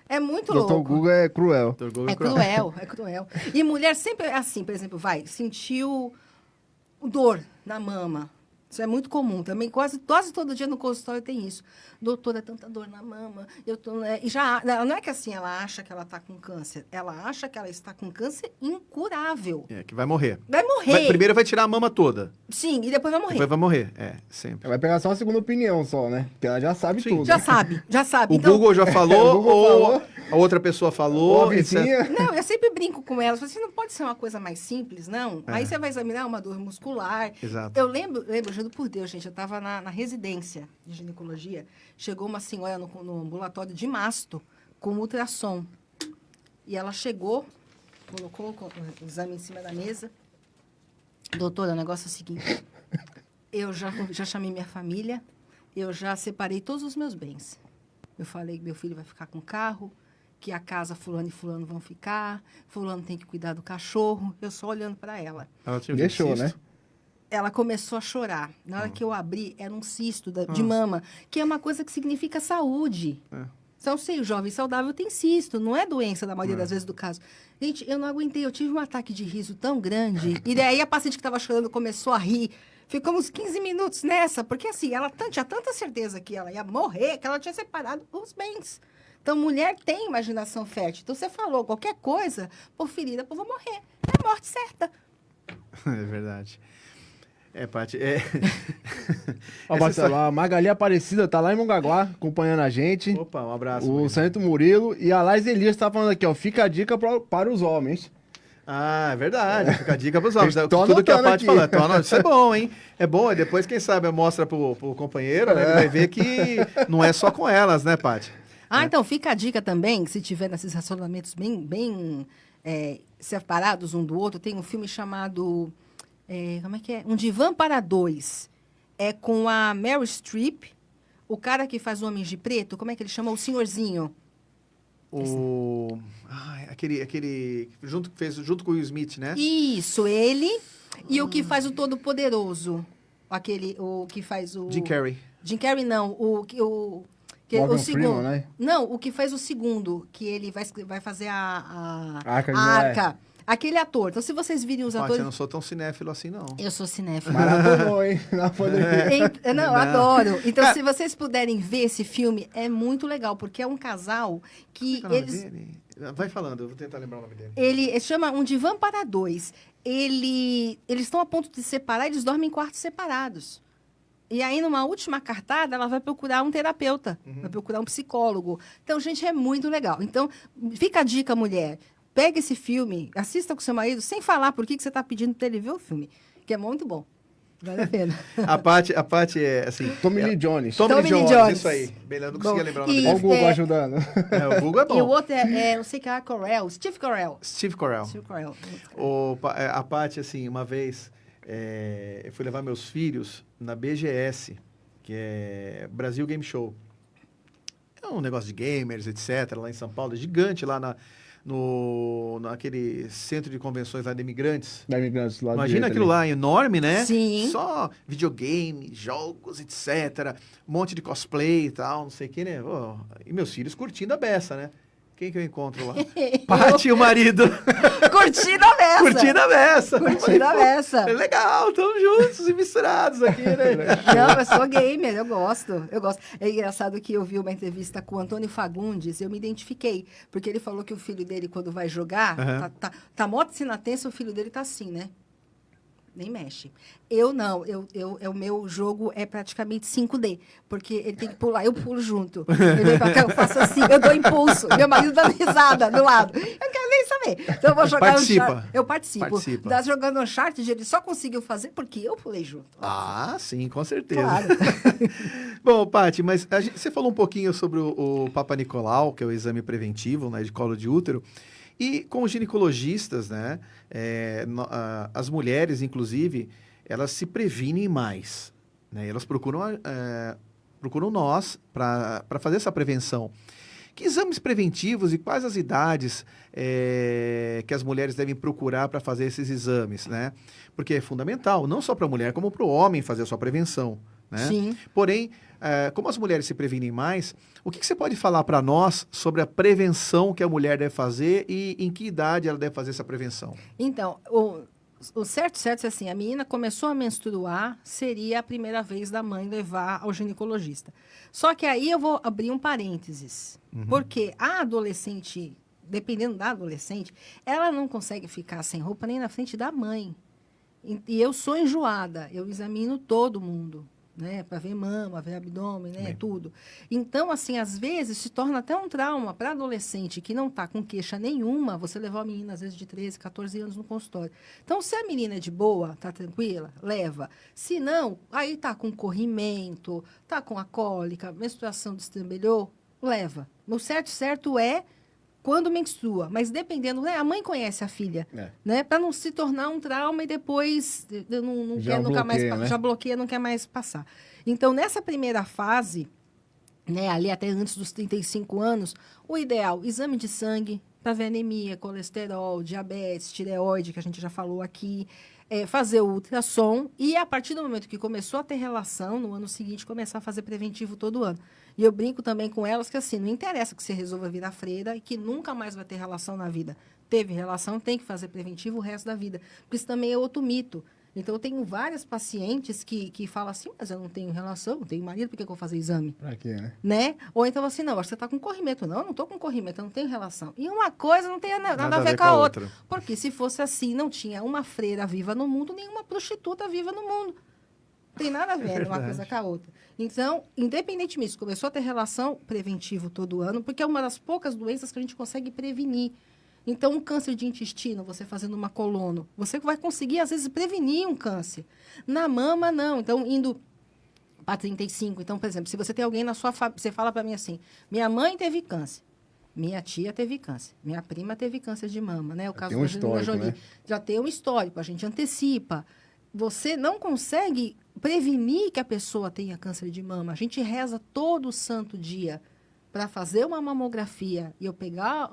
Speaker 2: É muito
Speaker 3: Doutor
Speaker 2: louco.
Speaker 3: Google é cruel.
Speaker 2: É cruel, é cruel. E mulher sempre é assim, por exemplo, sentiu dor na mama. Isso é muito comum também. Quase todo dia no consultório tem isso. Doutora, tanta dor na mama. E já, não é que assim ela acha que ela está com câncer. Ela acha que ela está com câncer incurável.
Speaker 1: É, que vai morrer.
Speaker 2: Vai morrer.
Speaker 1: Primeiro vai tirar a mama toda.
Speaker 2: Sim, e depois vai morrer.
Speaker 1: Depois vai morrer. É, sempre.
Speaker 3: Vai pegar só a segunda opinião só, né? Porque ela já sabe
Speaker 1: Sim.
Speaker 3: tudo.
Speaker 2: Já sabe, já sabe.
Speaker 1: O
Speaker 2: Então,
Speaker 1: Google já falou,
Speaker 3: o Google
Speaker 1: ou
Speaker 3: falou.
Speaker 1: a outra pessoa
Speaker 3: Ou
Speaker 1: falou,
Speaker 3: a
Speaker 1: etc.
Speaker 3: vizinha.
Speaker 2: Não, eu sempre brinco com elas. Assim, não pode ser uma coisa mais simples, não.
Speaker 1: É.
Speaker 2: Aí você vai examinar uma dor muscular.
Speaker 1: Exato.
Speaker 2: Eu lembro, juro por Deus, gente, eu estava na residência de ginecologia. Chegou uma senhora no ambulatório de Masto, com ultrassom. E ela chegou, colocou o exame em cima da mesa. Doutora, o negócio é o seguinte. Eu já chamei minha família, eu já separei todos os meus bens. Eu falei que meu filho vai ficar com carro, que a casa fulano e fulano vão ficar, fulano tem que cuidar do cachorro. Eu só olhando para ela.
Speaker 1: Ela tinha
Speaker 3: Deixou,
Speaker 1: cisto.
Speaker 3: né?
Speaker 2: Ela começou a chorar. Na hora que eu abri, era um cisto de mama, que é uma coisa que significa saúde.
Speaker 1: É.
Speaker 2: Então, sei, o jovem saudável tem cisto, não é doença na maioria das vezes do caso. Gente, eu não aguentei, eu tive um ataque de riso tão grande, e daí a paciente que estava chorando começou a rir. Ficamos 15 minutos nessa, porque assim, ela tinha tanta certeza que ela ia morrer, que ela tinha separado os bens. Então, mulher tem imaginação fértil. Então, você falou qualquer coisa, por ferida, por vou morrer. É morte certa.
Speaker 1: É verdade. É, Paty, é...
Speaker 3: Ó,
Speaker 1: Essa
Speaker 3: Marcelo,
Speaker 1: história-
Speaker 3: a Magali Aparecida tá lá em Mongaguá, acompanhando a gente.
Speaker 1: Opa, um abraço.
Speaker 3: O
Speaker 1: Magali.
Speaker 3: Sargento Murilo e a Laís Elias tá falando aqui, ó. Fica a dica para os homens.
Speaker 1: Ah, é verdade. Fica a dica pros homens.
Speaker 3: Tô
Speaker 1: Tudo que a
Speaker 3: anotando
Speaker 1: Paty
Speaker 3: aqui.
Speaker 1: falou. Então, isso é bom, hein? É bom. E depois, quem sabe, mostra pro companheiro, né? Ele vai ver que não é só com elas, né, Paty?
Speaker 2: Então fica a dica também, se tiver nesses relacionamentos bem separados um do outro, tem um filme chamado, como é que é? Um Divã para Dois. É com a Meryl Streep, o cara que faz Homens de Preto, como é que ele chama? O senhorzinho.
Speaker 1: Aquele fez junto com o Will Smith, né?
Speaker 2: Isso, ele. E o que faz o Todo-Poderoso. O que faz o...
Speaker 1: Jim Carrey.
Speaker 2: Jim Carrey, não. O
Speaker 3: Morgan
Speaker 2: segundo.
Speaker 3: Freeman, né?
Speaker 2: Não, o que faz o segundo, que ele vai fazer a
Speaker 3: Arca de
Speaker 2: a
Speaker 3: Noé.
Speaker 2: Arca. Aquele ator. Então, se vocês virem os
Speaker 1: Paty,
Speaker 2: atores...
Speaker 1: eu não sou tão cinéfilo assim, não.
Speaker 2: Eu sou cinéfila.
Speaker 3: Maratonou, hein? Na pandemia.
Speaker 2: Não, eu
Speaker 1: Não.
Speaker 2: adoro. Então,
Speaker 1: Cara-
Speaker 2: se vocês puderem ver esse filme, é muito legal, porque é um casal que
Speaker 1: Qual é o nome
Speaker 2: eles...
Speaker 1: dele? Vai falando, eu vou tentar lembrar o nome dele.
Speaker 2: Ele chama Um Divã para Dois. Eles estão a ponto de se separar, eles dormem em quartos separados. E aí, numa última cartada, ela vai procurar um terapeuta, vai procurar um psicólogo. Então, gente, é muito legal. Então, fica a dica, mulher. Pega esse filme, assista com seu marido, sem falar por que você está pedindo para ele ver o filme, que é muito bom. Vale a pena.
Speaker 1: A Paty é assim...
Speaker 3: Tommy Lee Jones.
Speaker 1: Tommy
Speaker 2: Tommy
Speaker 1: Lee
Speaker 2: Lee
Speaker 1: Jones,
Speaker 2: Jones.
Speaker 1: isso aí. Bem, eu não conseguia
Speaker 2: Bom,
Speaker 1: lembrar o nome
Speaker 2: e-
Speaker 3: Olha
Speaker 1: dele.
Speaker 3: o Google
Speaker 2: É.
Speaker 3: ajudando.
Speaker 1: O Google é
Speaker 2: E o
Speaker 1: bom.
Speaker 2: outro não sei que é Steve Carell.
Speaker 1: Steve Carell.
Speaker 2: Steve Carell.
Speaker 1: A Paty, assim, uma vez, eu fui levar meus filhos na BGS, que é Brasil Game Show. É um negócio de gamers, etc., lá em São Paulo, é gigante lá naquele centro de convenções lá de imigrantes.
Speaker 3: Da imigrantes lá.
Speaker 1: Imagina aquilo lá, enorme, né?
Speaker 2: Sim.
Speaker 1: Só videogame, jogos, etc. Um monte de cosplay e tal, não sei o que, né? E meus filhos curtindo a beça, né? Quem que eu encontro lá? Paty e o marido.
Speaker 2: Curtindo a beça.
Speaker 1: Curtindo a beça.
Speaker 2: Curtindo a beça.
Speaker 1: É legal, estamos juntos e misturados aqui, né?
Speaker 2: Não, eu sou gamer, eu gosto. É engraçado que eu vi uma entrevista com o Antônio Fagundes, eu me identifiquei, porque ele falou que o filho dele, quando vai jogar, tá mó cena tensa, o filho dele tá assim, né? Nem mexe. Eu não, o meu jogo é praticamente 5D, porque ele tem que pular, eu pulo junto. Ele vem pra cá, eu faço assim, eu dou impulso, meu marido dando risada do lado. Eu não quero nem saber. Então eu vou jogar Uncharted. Eu participo. Tá jogando Uncharted, ele só conseguiu fazer porque eu pulei junto.
Speaker 1: Ah, sim, com certeza.
Speaker 2: Claro.
Speaker 1: Bom, Paty, mas você falou um pouquinho sobre o Papa Nicolau, que é o exame preventivo, né, de colo de útero. E com os ginecologistas, né, as mulheres, inclusive, elas se previnem mais, né, elas procuram nós para fazer essa prevenção. Que exames preventivos e quais as idades que as mulheres devem procurar para fazer esses exames, né? Porque é fundamental, não só para a mulher, como para o homem fazer a sua prevenção, né?
Speaker 2: Sim.
Speaker 1: Porém, como as mulheres se previnem mais, o que você pode falar para nós sobre a prevenção que a mulher deve fazer e em que idade ela deve fazer essa prevenção?
Speaker 2: Então, o certo é assim, a menina começou a menstruar, seria a primeira vez da mãe levar ao ginecologista. Só que aí eu vou abrir um parênteses, porque a adolescente, dependendo da adolescente, ela não consegue ficar sem roupa nem na frente da mãe. E eu sou enjoada, eu examino todo mundo, né, para ver mama, ver abdômen, né, tudo. Então, assim, às vezes se torna até um trauma para adolescente que não está com queixa nenhuma, você levar a menina, às vezes, de 13, 14 anos no consultório. Então, se a menina é de boa, tá tranquila, leva. Se não, aí tá com corrimento, tá com a cólica, menstruação destrambelhou, leva. O certo é quando menstrua, mas dependendo, né, a mãe conhece a filha, né, para não se tornar um trauma e depois não quer nunca mais, né? Já bloqueia, não quer mais passar. Então, nessa primeira fase, né, ali até antes dos 35 anos, o ideal, exame de sangue para ver anemia, colesterol, diabetes, tireoide, que a gente já falou aqui, fazer o ultrassom e a partir do momento que começou a ter relação, no ano seguinte, começar a fazer preventivo todo ano. E eu brinco também com elas que, assim, não interessa que você resolva virar freira e que nunca mais vai ter relação na vida. Teve relação, tem que fazer preventivo o resto da vida. Porque isso também é outro mito. Então, eu tenho várias pacientes que falam assim, mas eu não tenho relação, não tenho marido, por que eu vou fazer exame?
Speaker 3: Pra quê,
Speaker 2: né? Ou então, assim, não, acho que você está com corrimento. Não, eu não estou com corrimento, eu não tenho relação. E uma coisa não tem nada a ver com a outra. Porque se fosse assim, não tinha uma freira viva no mundo, nenhuma prostituta viva no mundo. Não tem nada a ver uma coisa com a outra. Então, independentemente, começou a ter relação preventivo todo ano, porque é uma das poucas doenças que a gente consegue prevenir. Então, um câncer de intestino, você fazendo uma colono, você vai conseguir, às vezes, prevenir um câncer. Na mama, não. Então, indo para 35. Então, por exemplo, se você tem alguém na sua família, você fala para mim assim, minha mãe teve câncer, minha tia teve câncer, minha prima teve câncer de mama, né? O caso da Angelina Jolie. Né? Já tem um histórico, a gente antecipa. Você não consegue prevenir que a pessoa tenha câncer de mama. A gente reza todo santo dia para fazer uma mamografia e eu pegar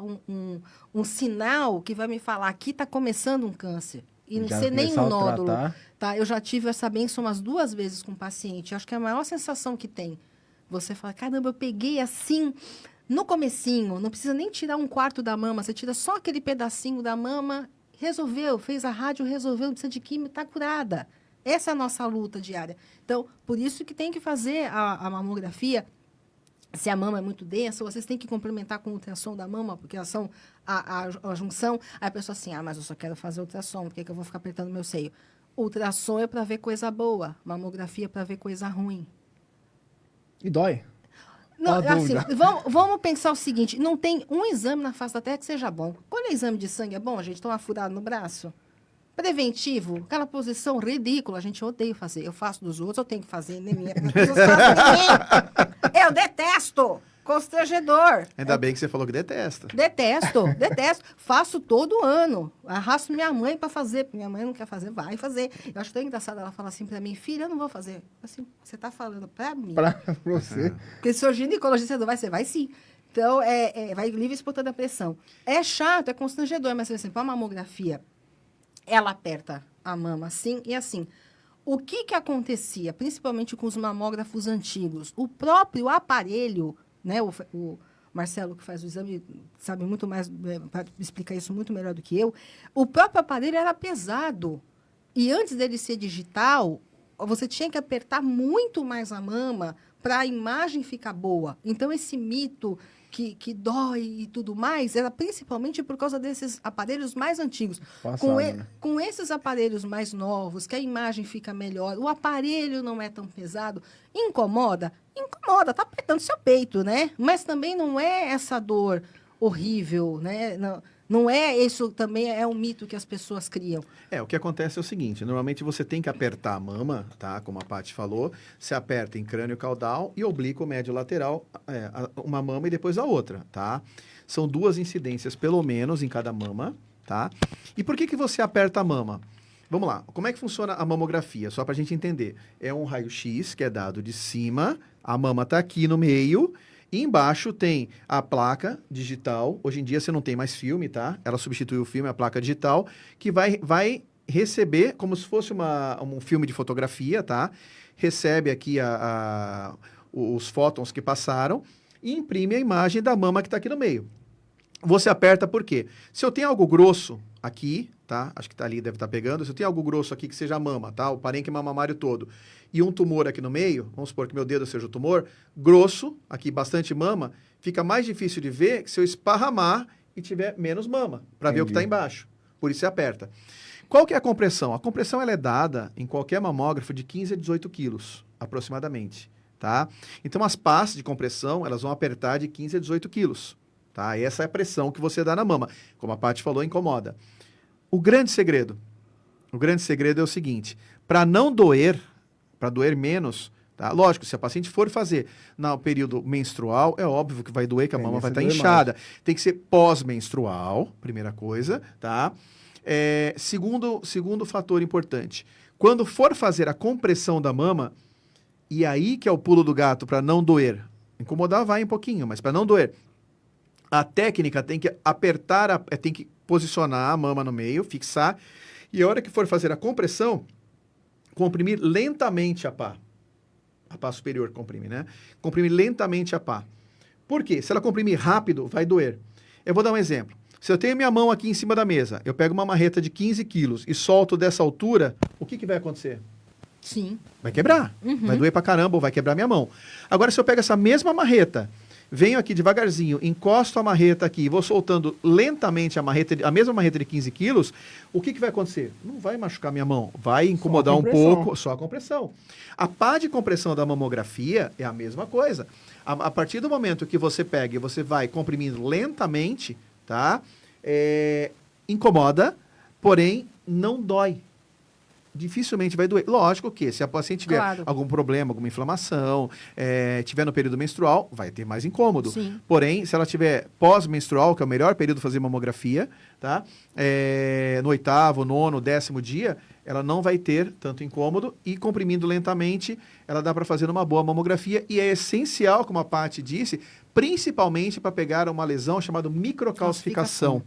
Speaker 2: um sinal que vai me falar aqui está começando um câncer. E não ser nem um nódulo. Tá? Eu já tive essa bênção umas 2 vezes com um paciente. Eu acho que é a maior sensação que tem. Você fala, caramba, eu peguei assim, no comecinho, não precisa nem tirar 1/4 da mama, você tira só aquele pedacinho da mama, resolveu, fez a rádio, resolveu, não precisa de químio, está curada. Essa é a nossa luta diária. Então, por isso que tem que fazer a mamografia. Se a mama é muito densa, vocês têm que complementar com o ultrassom da mama, porque elas são a junção. Aí a pessoa assim, mas eu só quero fazer ultrassom, por que eu vou ficar apertando meu seio? Ultrassom é para ver coisa boa, mamografia é para ver coisa ruim.
Speaker 3: E dói?
Speaker 2: Não, assim, vamos pensar o seguinte, não tem um exame na face da Terra que seja bom. Quando é exame de sangue é bom, a gente toma furado no braço. Preventivo, aquela posição ridícula, a gente odeia fazer. Eu faço dos outros, eu tenho que fazer nem minha. Eu detesto! Constrangedor.
Speaker 1: Ainda bem que você falou que detesta.
Speaker 2: Detesto. Faço todo ano. Arrasto minha mãe para fazer. Minha mãe não quer fazer, vai fazer. Eu acho tão engraçado, ela fala assim para mim, filha, eu não vou fazer. Assim, você tá falando para mim.
Speaker 3: Pra você.
Speaker 2: Porque se o ginecologista não vai ser, vai sim. Então, vai livre e espontânea pressão. É chato, é constrangedor, mas, por exemplo, a mamografia, ela aperta a mama assim e assim. O que acontecia, principalmente com os mamógrafos antigos? O próprio aparelho, né, o Marcelo, que faz o exame, sabe muito mais, para explicar isso muito melhor do que eu, o próprio aparelho era pesado. E antes dele ser digital, você tinha que apertar muito mais a mama para a imagem ficar boa. Então, esse mito que dói e tudo mais, era principalmente por causa desses aparelhos mais antigos. Com esses aparelhos mais novos, que a imagem fica melhor, o aparelho não é tão pesado, incomoda? Incomoda, tá apertando seu peito, né? Mas também não é essa dor horrível, né? Não é isso, também é um mito que as pessoas criam.
Speaker 1: O que acontece é o seguinte, normalmente você tem que apertar a mama, tá? Como a Paty falou, você aperta em crânio caudal e oblíquo médio lateral, uma mama e depois a outra, tá? São 2 incidências, pelo menos, em cada mama, tá? E por que você aperta a mama? Vamos lá, como é que funciona a mamografia? Só pra gente entender. É um raio-x que é dado de cima, a mama tá aqui no meio, e embaixo tem a placa digital. Hoje em dia você não tem mais filme, tá? Ela substituiu o filme, a placa digital, que vai receber como se fosse um filme de fotografia, tá? Recebe aqui os fótons que passaram e imprime a imagem da mama que está aqui no meio. Você aperta por quê? Se eu tenho algo grosso aqui, tá? Acho que tá ali, deve estar pegando. Se eu tenho algo grosso aqui que seja a mama, tá? O parênquima mamário todo. E um tumor aqui no meio, vamos supor que meu dedo seja o tumor, grosso, aqui bastante mama, fica mais difícil de ver que se eu esparramar e tiver menos mama, para ver o que está embaixo. Por isso você aperta. Qual que é a compressão? A compressão ela é dada em qualquer mamógrafo de 15 a 18 quilos, aproximadamente, tá? Então as pás de compressão, elas vão apertar de 15 a 18 quilos. Tá? Essa é a pressão que você dá na mama. Como a Paty falou, incomoda. O grande segredo é o seguinte, para não doer, para doer menos, tá? Lógico, se a paciente for fazer no período menstrual, é óbvio que vai doer, que a mama vai estar inchada. Mais. Tem que ser pós-menstrual, primeira coisa, tá? Segundo fator importante, quando for fazer a compressão da mama, e aí que é o pulo do gato para não doer, incomodar vai um pouquinho, mas para não doer, a técnica tem que apertar, tem que posicionar a mama no meio, fixar, e a hora que for fazer a compressão, comprimir lentamente a pá. A pá superior comprime, né? Comprimir lentamente a pá. Por quê? Se ela comprimir rápido, vai doer. Eu vou dar um exemplo. Se eu tenho minha mão aqui em cima da mesa, eu pego uma marreta de 15 quilos e solto dessa altura, o que vai acontecer?
Speaker 2: Sim.
Speaker 1: Vai quebrar. Vai doer pra caramba ou vai quebrar minha mão. Agora, se eu pego essa mesma marreta, venho aqui devagarzinho, encosto a marreta aqui e vou soltando lentamente a mesma marreta de 15 quilos, o que vai acontecer? Não vai machucar minha mão, vai incomodar um pouco, só a compressão. A pá de compressão da mamografia é a mesma coisa. A partir do momento que você pega e você vai comprimindo lentamente, tá? Incomoda, porém não dói. Dificilmente vai doer. Lógico que se a paciente tiver algum problema, alguma inflamação, tiver no período menstrual, vai ter mais incômodo.
Speaker 2: Sim.
Speaker 1: Porém, se ela tiver pós-menstrual, que é o melhor período para fazer mamografia, tá? No 8º, 9º, 10º dia, ela não vai ter tanto incômodo e comprimindo lentamente, ela dá para fazer uma boa mamografia e é essencial, como a Paty disse, principalmente para pegar uma lesão chamada microcalcificação.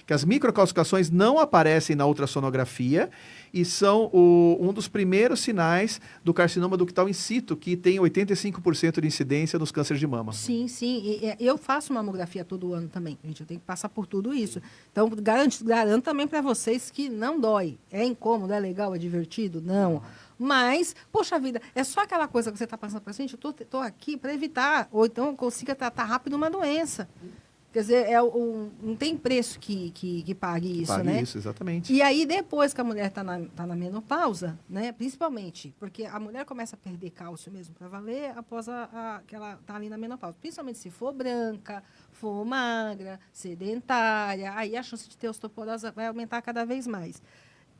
Speaker 1: Que as microcalcificações não aparecem na ultrassonografia e são um dos primeiros sinais do carcinoma ductal in situ, que tem 85% de incidência nos cânceres de mama.
Speaker 2: Sim, sim. Eu faço mamografia todo ano também, gente. Eu tenho que passar por tudo isso. Então, garanto também para vocês que não dói. É incômodo, é legal, é divertido? Não. Mas, poxa vida, é só aquela coisa que você está passando para a gente, eu estou aqui para evitar, ou então eu consiga tratar rápido uma doença. Quer dizer, não tem preço que pague isso, né?
Speaker 1: Isso, exatamente.
Speaker 2: E aí, depois que a mulher está na menopausa, né? Principalmente, porque a mulher começa a perder cálcio mesmo para valer após que ela está ali na menopausa. Principalmente se for branca, for magra, sedentária, aí a chance de ter osteoporose vai aumentar cada vez mais.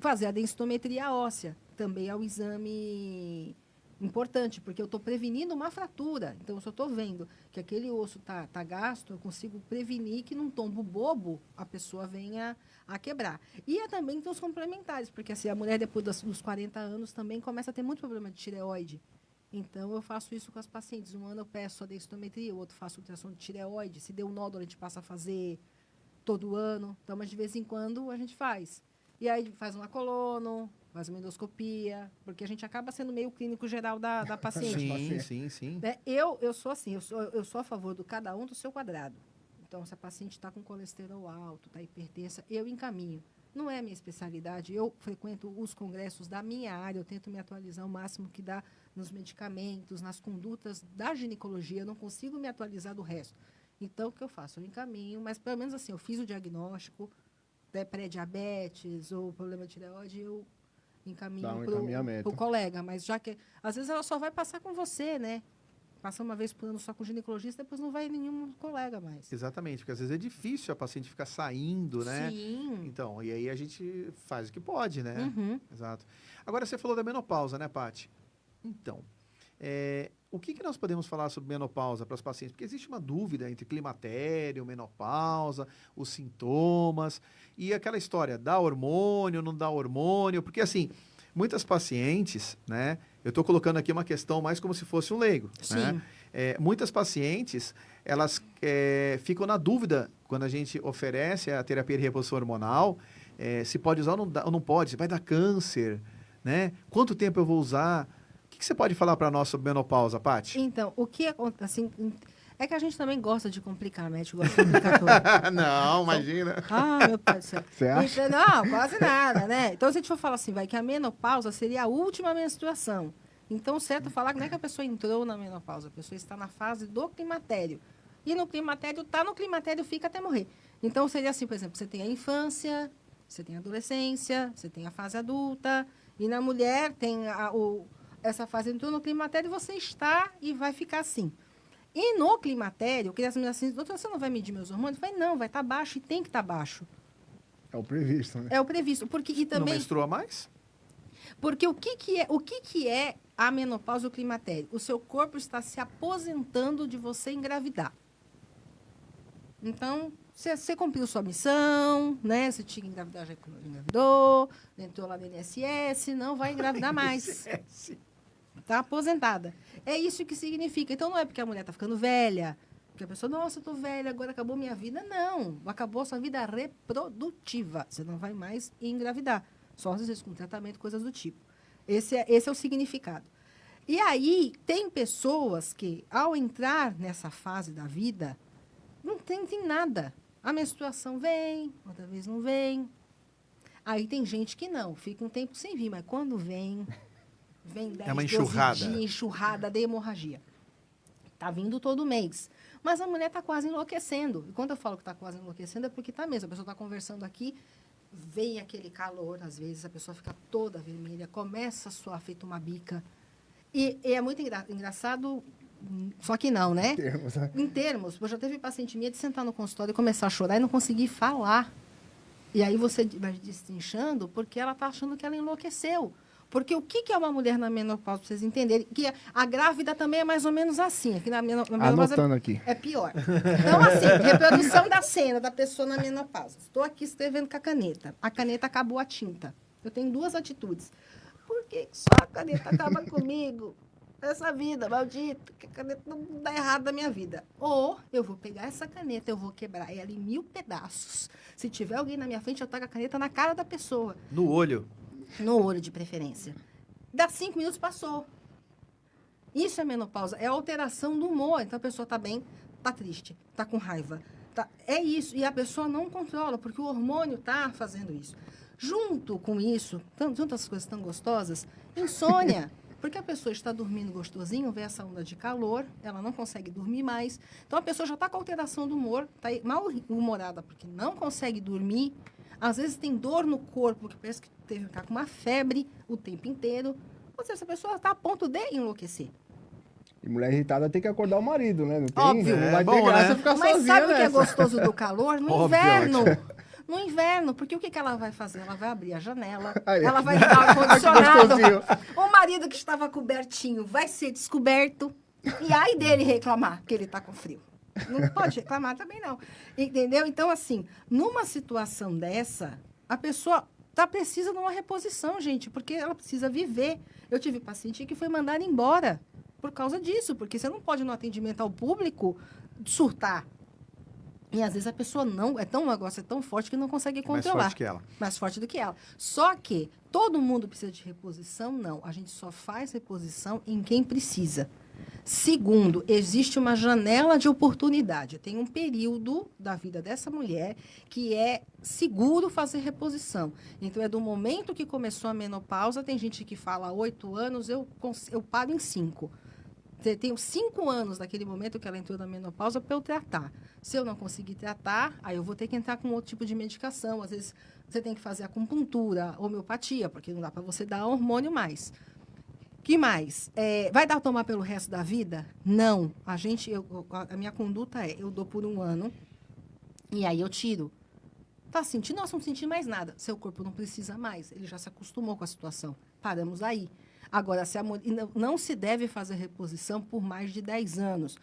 Speaker 2: Fazer a densitometria óssea também é um exame importante, porque eu estou prevenindo uma fratura. Então, se eu estou vendo que aquele osso tá gasto, eu consigo prevenir que num tombo bobo a pessoa venha a quebrar. E também tem os complementares, porque assim, a mulher depois dos 40 anos também começa a ter muito problema de tireoide. Então, eu faço isso com as pacientes. Um ano eu peço a densitometria, o outro faço ultrassom de tireoide. Se deu nódulo, a gente passa a fazer todo ano. Então, mas de vez em quando a gente faz. E aí faz uma colono, faz uma endoscopia, porque a gente acaba sendo meio clínico geral da paciente.
Speaker 1: Sim.
Speaker 2: Né? Eu sou assim, eu sou a favor do cada um do seu quadrado. Então, se a paciente está com colesterol alto, está hipertensa, eu encaminho. Não é a minha especialidade, eu frequento os congressos da minha área, eu tento me atualizar o máximo que dá nos medicamentos, nas condutas da ginecologia, eu não consigo me atualizar do resto. Então, o que eu faço? Eu encaminho, mas pelo menos assim, eu fiz o diagnóstico, pré-diabetes ou problema de tireoide, eu encaminho para o colega. Mas já que, às vezes, ela só vai passar com você, né? Passa uma vez por ano só com o ginecologista, depois não vai nenhum colega mais.
Speaker 1: Exatamente, porque às vezes é difícil a paciente ficar saindo, né?
Speaker 2: Sim.
Speaker 1: Então, e aí a gente faz o que pode, né?
Speaker 2: Uhum.
Speaker 1: Exato. Agora, você falou da menopausa, né, Paty? Então, o que nós podemos falar sobre menopausa para os pacientes? Porque existe uma dúvida entre climatério, menopausa, os sintomas e aquela história, dá hormônio, não dá hormônio, porque assim, muitas pacientes, né? Eu estou colocando aqui uma questão mais como se fosse um leigo,
Speaker 2: Sim.
Speaker 1: né? Muitas pacientes, elas ficam na dúvida quando a gente oferece a terapia de reposição hormonal, se pode usar ou não pode, se vai dar câncer, né? Quanto tempo eu vou usar? O que você pode falar para nós sobre menopausa, Paty?
Speaker 2: Então, o que acontece, assim, é que a gente também gosta de complicar, né? A gente gosta de complicar tudo.
Speaker 1: Não, imagina.
Speaker 2: Meu pai do céu.
Speaker 3: Você acha?
Speaker 2: Então, não, quase nada, né? Então, se a gente for falar assim, vai que a menopausa seria a última menstruação. Então, certo falar que não é que a pessoa entrou na menopausa, a pessoa está na fase do climatério. E no climatério, tá no climatério, fica até morrer. Então, seria assim, por exemplo, você tem a infância, você tem a adolescência, você tem a fase adulta, e na mulher tem essa fase entrou no climatério, você está e vai ficar assim. E no climatério, que as meninas assim, doutora, você não vai medir meus hormônios? Eu falei, não, vai estar baixo e tem que estar baixo.
Speaker 3: É o previsto, né?
Speaker 2: É o previsto. Porque, e também,
Speaker 1: não menstrua mais?
Speaker 2: Porque o que é a menopausa e o climatério? O seu corpo está se aposentando de você engravidar. Então, você cumpriu sua missão, né? Você tinha que engravidar, já engravidou, entrou lá no INSS, não vai engravidar mais. Está aposentada. É isso que significa. Então, não é porque a mulher está ficando velha, porque a pessoa, nossa, eu estou velha, agora acabou minha vida. Não, acabou a sua vida reprodutiva. Você não vai mais engravidar. Só às vezes com tratamento, coisas do tipo. Esse é o significado. E aí, tem pessoas que, ao entrar nessa fase da vida, não tem nada. A menstruação vem, outra vez não vem. Aí tem gente que não, fica um tempo sem vir, mas quando vem 10,
Speaker 1: uma enxurrada.
Speaker 2: 12 dias, enxurrada de hemorragia. Está vindo todo mês. Mas a mulher está quase enlouquecendo. E quando eu falo que está quase enlouquecendo, é porque está mesmo. A pessoa está conversando aqui, vem aquele calor, às vezes a pessoa fica toda vermelha, começa a suar feito uma bica. E é muito engraçado, só que não, né? Em termos. Eu já teve paciente minha de sentar no consultório e começar a chorar e não conseguir falar. E aí você vai destrinchando porque ela está achando que ela enlouqueceu. Porque o que é uma mulher na menopausa, para vocês entenderem? Que a grávida também é mais ou menos assim. Aqui na menopausa
Speaker 3: aqui.
Speaker 2: É pior. Então, assim, reprodução da cena da pessoa na menopausa. Estou aqui escrevendo com a caneta. A caneta acabou a tinta. Eu tenho duas atitudes. Por que só a caneta acaba comigo? Essa vida, maldita, que a caneta não dá errado na minha vida. Ou eu vou pegar essa caneta, eu vou quebrar ela em 1000 pedaços. Se tiver alguém na minha frente, eu taco a caneta na cara da pessoa.
Speaker 1: No olho.
Speaker 2: No olho, de preferência. Dá 5 minutos, passou. Isso é menopausa. É a alteração do humor. Então, a pessoa está bem, está triste, está com raiva. É isso. E a pessoa não controla, porque o hormônio está fazendo isso. Junto com isso, junto às coisas tão gostosas, insônia. Porque a pessoa está dormindo gostosinho, vê essa onda de calor, ela não consegue dormir mais. Então, a pessoa já está com alteração do humor, está mal-humorada porque não consegue dormir. Às vezes tem dor no corpo, porque parece que teve que ficar com uma febre o tempo inteiro. Ou seja, essa pessoa está a ponto de enlouquecer.
Speaker 3: E mulher irritada tem que acordar o marido, né? Não tem,
Speaker 2: óbvio.
Speaker 3: Não vai
Speaker 1: bom,
Speaker 3: ter graça
Speaker 1: né?
Speaker 3: ficar
Speaker 2: Mas
Speaker 3: sozinha
Speaker 2: sabe o que é
Speaker 3: nessa.
Speaker 2: gostoso do calor? No
Speaker 1: Óbvio,
Speaker 2: inverno. No No inverno, porque o que ela vai fazer? Ela vai abrir a janela,
Speaker 3: Aí.
Speaker 2: ela vai ligar o ar-condicionado,
Speaker 3: gostosinho.
Speaker 2: o marido que estava cobertinho vai ser descoberto, e aí dele reclamar que ele está com frio. Não pode reclamar também, não. Entendeu? Então, assim, numa situação dessa, a pessoa precisa de uma reposição, gente, porque ela precisa viver. Eu tive paciente que foi mandada embora por causa disso, porque você não pode, no atendimento ao público, surtar. E às vezes a pessoa não, o negócio é tão forte que não consegue controlar.
Speaker 1: Mais forte que ela.
Speaker 2: Mais forte do que ela. Só que todo mundo precisa de reposição? Não. A gente só faz reposição em quem precisa. Segundo, existe uma janela de oportunidade. Tem um período da vida dessa mulher que é seguro fazer reposição. Então, é do momento que começou a menopausa, tem gente que fala 8 anos, eu paro em 5. Tenho 5 anos daquele momento que ela entrou na menopausa para eu tratar. Se eu não conseguir tratar, aí eu vou ter que entrar com outro tipo de medicação. Às vezes, você tem que fazer acupuntura, homeopatia, porque não dá para você dar hormônio mais. Que mais? Vai dar tomar pelo resto da vida? Não. A minha conduta eu dou por 1 ano e aí eu tiro. Tá sentindo? Nós não sentimos mais nada. Seu corpo não precisa mais. Ele já se acostumou com a situação. Paramos aí. Agora, não se deve fazer reposição por mais de 10 anos.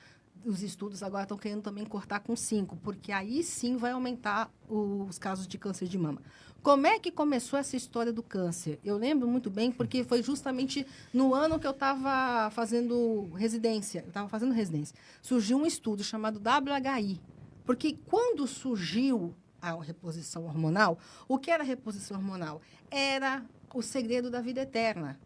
Speaker 2: Os estudos agora estão querendo também cortar com 5, porque aí sim vai aumentar os casos de câncer de mama. Como é que começou essa história do câncer? Eu lembro muito bem, porque foi justamente no ano que eu estava fazendo residência. Surgiu um estudo chamado WHI. Porque quando surgiu a reposição hormonal, o que era reposição hormonal? Era o segredo da vida eterna.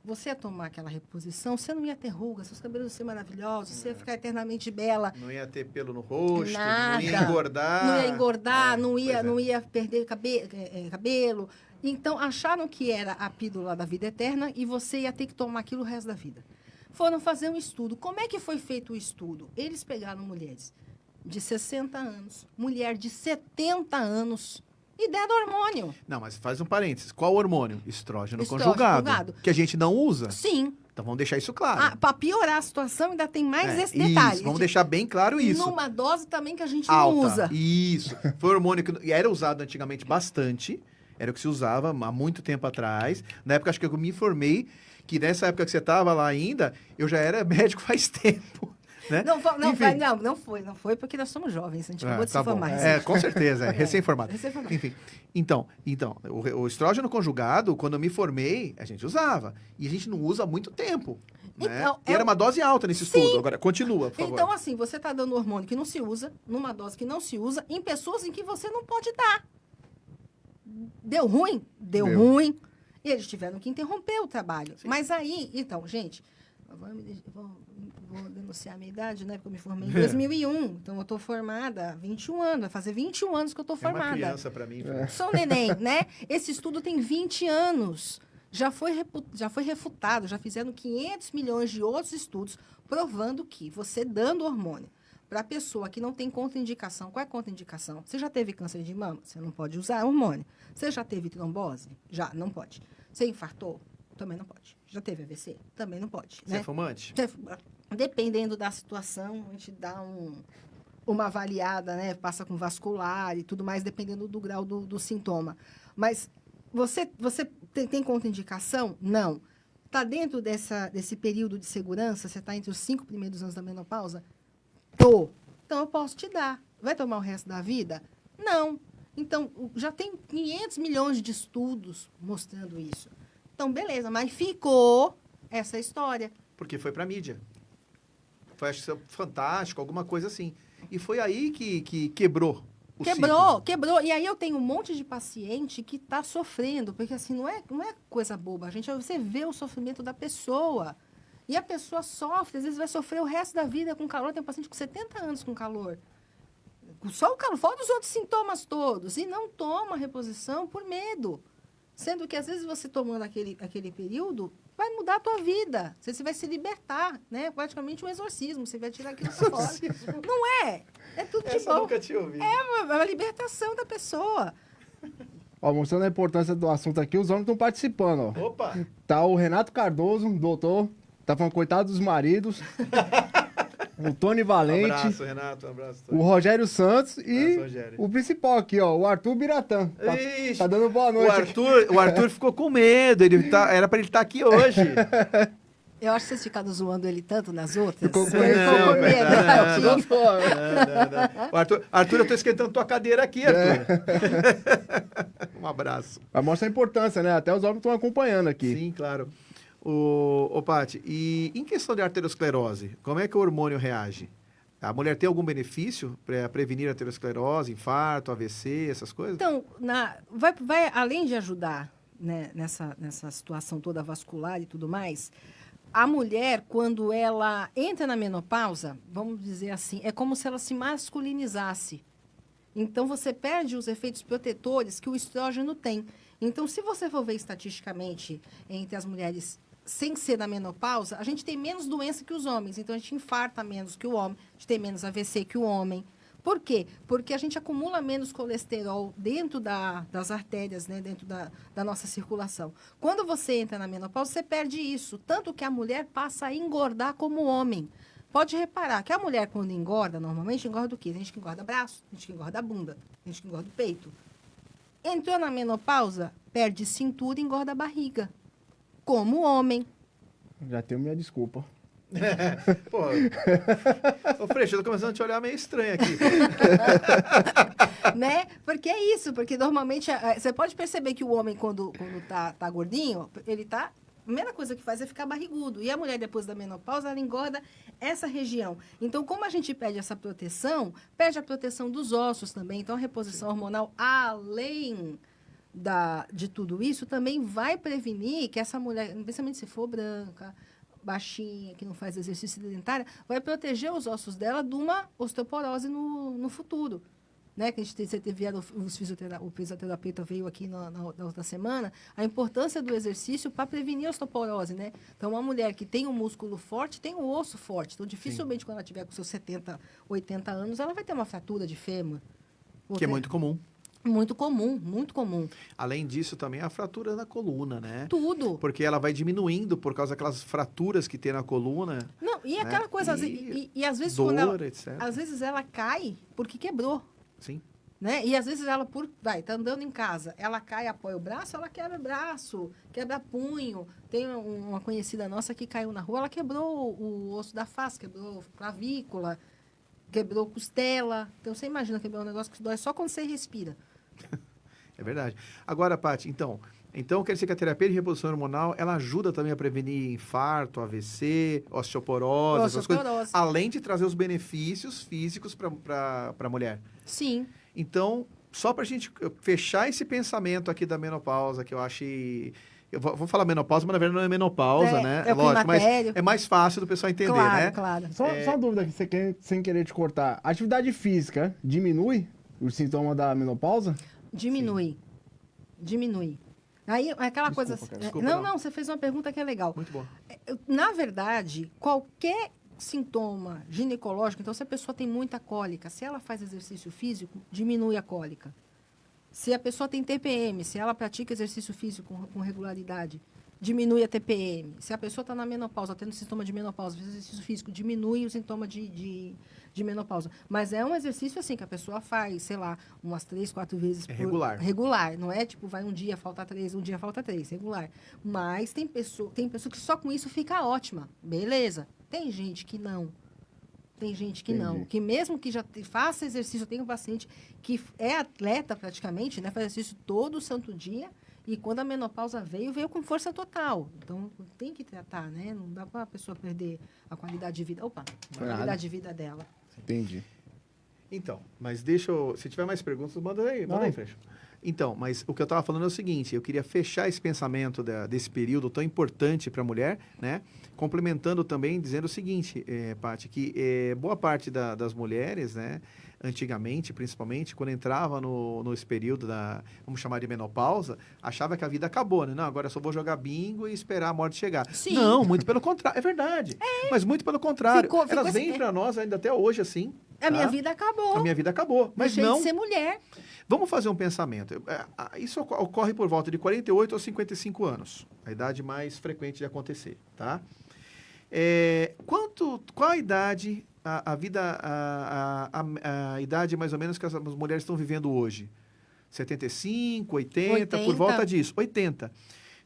Speaker 2: Você ia tomar aquela reposição, você não ia ter rugas, seus cabelos iam ser maravilhosos, você ia ficar eternamente bela.
Speaker 1: Não ia ter pelo no rosto,
Speaker 2: Nada.
Speaker 1: não ia engordar.
Speaker 2: Não ia engordar, não
Speaker 1: é.
Speaker 2: ia perder cabelo. Então, acharam que era a pílula da vida eterna e você ia ter que tomar aquilo o resto da vida. Foram fazer um estudo. Como é que foi feito o estudo? Eles pegaram mulheres de 60 anos, mulher de 70 anos... E deram hormônio.
Speaker 1: Não, mas faz um parênteses. Qual hormônio? Estrógeno
Speaker 2: Estrógeno
Speaker 1: conjugado. Que a gente não usa.
Speaker 2: Sim.
Speaker 1: Então vamos deixar isso claro.
Speaker 2: Para piorar a situação, ainda tem mais esse
Speaker 1: isso,
Speaker 2: detalhe.
Speaker 1: Vamos deixar bem claro isso.
Speaker 2: Numa dose também que a gente
Speaker 1: alta,
Speaker 2: não usa.
Speaker 1: Isso. Foi hormônio que era usado antigamente bastante. Era o que se usava há muito tempo atrás. Na época, acho que eu me informei que nessa época que você estava lá ainda, eu já era médico faz tempo. Né?
Speaker 2: Não foi porque nós somos jovens, a gente acabou de se formar.
Speaker 1: Com certeza, recém-formado.
Speaker 2: Recém-formado.
Speaker 1: Enfim, então o estrógeno conjugado, quando eu me formei, a gente usava. E a gente não usa há muito tempo. Né? Então, e era uma dose alta nesse estudo. Agora, continua, por favor.
Speaker 2: Então, assim, você está dando hormônio que não se usa, numa dose que não se usa, em pessoas em que você não pode dar. Deu ruim? Deu ruim. E eles tiveram que interromper o trabalho. Sim. Mas aí, então, gente... Vou denunciar a minha idade, né? Porque eu me formei em 2001. Então, eu estou formada há 21 anos. Vai fazer 21 anos que eu estou formada.
Speaker 1: É uma criança para mim.
Speaker 2: Sou neném, né? Esse estudo tem 20 anos. Já foi refutado. Já fizeram 500 milhões de outros estudos provando que você dando hormônio para a pessoa que não tem contraindicação. Qual é a contraindicação? Você já teve câncer de mama? Você não pode usar hormônio. Você já teve trombose? Já, não pode. Você infartou? Também não pode. Já teve AVC? Também não pode.
Speaker 1: Você é fumante?
Speaker 2: Dependendo da situação, a gente dá uma avaliada, né? Passa com vascular e tudo mais, dependendo do grau do sintoma. Mas você tem contraindicação? Não. Está dentro desse período de segurança? Você está entre os 5 primeiros anos da menopausa? Tô. Então, eu posso te dar. Vai tomar o resto da vida? Não. Então, já tem 500 milhões de estudos mostrando isso. Então, beleza, mas ficou essa história.
Speaker 1: Porque foi pra mídia. Foi, acho que fantástico, alguma coisa assim. E foi aí que quebrou o ciclo.
Speaker 2: Quebrou. E aí eu tenho um monte de paciente que está sofrendo, porque assim, não é coisa boba. Você vê o sofrimento da pessoa. E a pessoa sofre, às vezes vai sofrer o resto da vida com calor. Tem um paciente com 70 anos com calor. Só o calor, fora os outros sintomas todos. E não toma reposição por medo. Sendo que, às vezes, você tomando aquele período, vai mudar a tua vida. Você vai se libertar, né? Praticamente um exorcismo. Você vai tirar aquilo pra fora. Não é? É tudo de bom.
Speaker 1: Eu nunca tinha ouvido.
Speaker 2: É uma libertação da pessoa.
Speaker 3: Ó, mostrando a importância do assunto aqui, os homens estão participando, ó.
Speaker 1: Opa!
Speaker 3: Tá o Renato Cardoso, doutor, tá falando, coitado dos maridos. o Tony Valente.
Speaker 1: Um abraço, Renato. Um abraço, Tony.
Speaker 3: O Rogério Santos e
Speaker 1: Rogério.
Speaker 3: o principal aqui, ó, o Arthur Biratã.
Speaker 1: Ixi,
Speaker 3: Tá dando boa noite.
Speaker 1: O Arthur ficou com medo. Era pra ele estar aqui hoje.
Speaker 2: Eu acho que vocês ficaram zoando ele tanto nas outras.
Speaker 3: Ficou com
Speaker 2: Ele ficou com medo.
Speaker 1: Não. Arthur, eu tô esquentando tua cadeira aqui, Arthur. Um abraço.
Speaker 3: Mas mostra a importância, né? Até os homens estão acompanhando aqui.
Speaker 1: Sim, claro. Ô, Paty, e em questão de arteriosclerose, como é que o hormônio reage? A mulher tem algum benefício para prevenir arteriosclerose, infarto, AVC, essas coisas?
Speaker 2: Então, vai além de ajudar, né, nessa situação toda vascular e tudo mais, a mulher, quando ela entra na menopausa, vamos dizer assim, é como se ela se masculinizasse. Então, você perde os efeitos protetores que o estrógeno tem. Então, se você for ver estatisticamente entre as mulheres sem ser na menopausa, a gente tem menos doença que os homens. Então, a gente infarta menos que o homem, a gente tem menos AVC que o homem. Por quê? Porque a gente acumula menos colesterol dentro das artérias, né? Dentro da nossa circulação. Quando você entra na menopausa, você perde isso. Tanto que a mulher passa a engordar como o homem. Pode reparar que a mulher, quando engorda, normalmente engorda o quê? Tem gente que engorda braço, tem gente que engorda bunda, tem gente que engorda o peito. Entrou na menopausa, perde cintura e engorda a barriga. Como o homem.
Speaker 3: Já tenho minha desculpa.
Speaker 1: Pô, ô Freixo, eu tô começando a te olhar meio estranho aqui.
Speaker 2: Né? Porque é isso, porque normalmente você pode perceber que o homem, quando tá gordinho, ele tá. A primeira coisa que faz é ficar barrigudo. E a mulher, depois da menopausa, ela engorda essa região. Então, como a gente perde essa proteção, perde a proteção dos ossos também. Então, a reposição hormonal, além de tudo isso, também vai prevenir que essa mulher, principalmente se for branca, baixinha, que não faz exercício sedentário, vai proteger os ossos dela de uma osteoporose no futuro. Né? Que você teve o fisioterapeuta veio aqui na outra semana, a importância do exercício para prevenir a osteoporose, né? Então, uma mulher que tem um músculo forte, tem um osso forte. Então, dificilmente, quando ela tiver com seus 70, 80 anos, ela vai ter uma fratura de fêmur.
Speaker 1: Que é muito comum.
Speaker 2: Muito comum, muito comum.
Speaker 1: Além disso, também a fratura na coluna, né?
Speaker 2: Tudo.
Speaker 1: Porque ela vai diminuindo por causa daquelas fraturas que tem na coluna.
Speaker 2: Não, e
Speaker 1: né?
Speaker 2: aquela coisa, e às vezes,
Speaker 1: dor, etc.
Speaker 2: Às vezes ela cai porque quebrou.
Speaker 1: Sim.
Speaker 2: Né? E às vezes ela, tá andando em casa, ela cai, apoia o braço, ela quebra braço, quebra punho. Tem uma conhecida nossa que caiu na rua, ela quebrou o osso da face, quebrou clavícula, quebrou costela. Então, você imagina quebrar um negócio que dói só quando você respira.
Speaker 1: É verdade. Agora, Paty, então quer dizer que a terapia de reposição hormonal, ela ajuda também a prevenir infarto, AVC, osteoporose, essas coisas, além de trazer os benefícios físicos para a mulher.
Speaker 2: Sim.
Speaker 1: Então, só para a gente fechar esse pensamento aqui da menopausa, que eu achei... Eu vou falar menopausa, mas na verdade não é menopausa, né?
Speaker 2: É
Speaker 1: lógico, mas
Speaker 2: climatério.
Speaker 1: é mais fácil do pessoal entender,
Speaker 2: claro,
Speaker 1: né?
Speaker 2: Claro.
Speaker 3: Só uma dúvida aqui, sem querer te cortar. A atividade física diminui os sintomas da menopausa?
Speaker 2: Diminui. Aí, aquela
Speaker 3: Desculpa,
Speaker 2: coisa...
Speaker 3: cara.
Speaker 1: Desculpa,
Speaker 2: não, você fez uma pergunta que é legal.
Speaker 1: Muito bom.
Speaker 2: Na verdade, qualquer sintoma ginecológico, então se a pessoa tem muita cólica, se ela faz exercício físico, diminui a cólica. Se a pessoa tem TPM, se ela pratica exercício físico com regularidade, diminui a TPM. Se a pessoa está na menopausa, tendo sintoma de menopausa, faz exercício físico, diminui o sintoma de menopausa. Mas é um exercício assim, que a pessoa faz, sei lá, umas 3, 4 vezes por...
Speaker 1: regular.
Speaker 2: Regular, não é tipo, vai um dia, falta 3, um dia, falta 3, regular. Mas tem pessoa que só com isso fica ótima, beleza. Tem gente que não. Tem gente que não. Que mesmo que já faça exercício, eu tenho um paciente que é atleta praticamente, né? Faz exercício todo santo dia. E quando a menopausa veio com força total. Então, tem que tratar, né? Não dá para a pessoa perder a qualidade de vida. A qualidade de vida dela.
Speaker 3: Entendi.
Speaker 1: Então, mas deixa eu... Se tiver mais perguntas, manda aí, Freixo. Então, mas o que eu estava falando é o seguinte, eu queria fechar esse pensamento desse período tão importante para a mulher, né? Complementando também, dizendo o seguinte, Paty, que boa parte das mulheres, né? Antigamente, principalmente, quando entrava nesse período vamos chamar de menopausa, achava que a vida acabou, né? Não, agora eu só vou jogar bingo e esperar a morte chegar.
Speaker 2: Sim.
Speaker 1: Não, muito pelo contrário. É verdade. Mas muito pelo contrário. Elas vêm para nós ainda até hoje assim.
Speaker 2: A minha vida acabou.
Speaker 1: A minha vida acabou. Mas
Speaker 2: Deixei
Speaker 1: não...
Speaker 2: de ser mulher.
Speaker 1: Vamos fazer um pensamento. Isso ocorre por volta de 48 aos 55 anos. A idade mais frequente de acontecer, tá? Qual a idade a vida, a idade mais ou menos que as mulheres estão vivendo hoje? 75, 80, por volta disso. 80.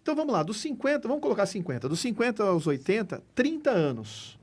Speaker 1: Então, vamos lá, dos 50, vamos colocar 50. Dos 50 aos 80, 30 anos.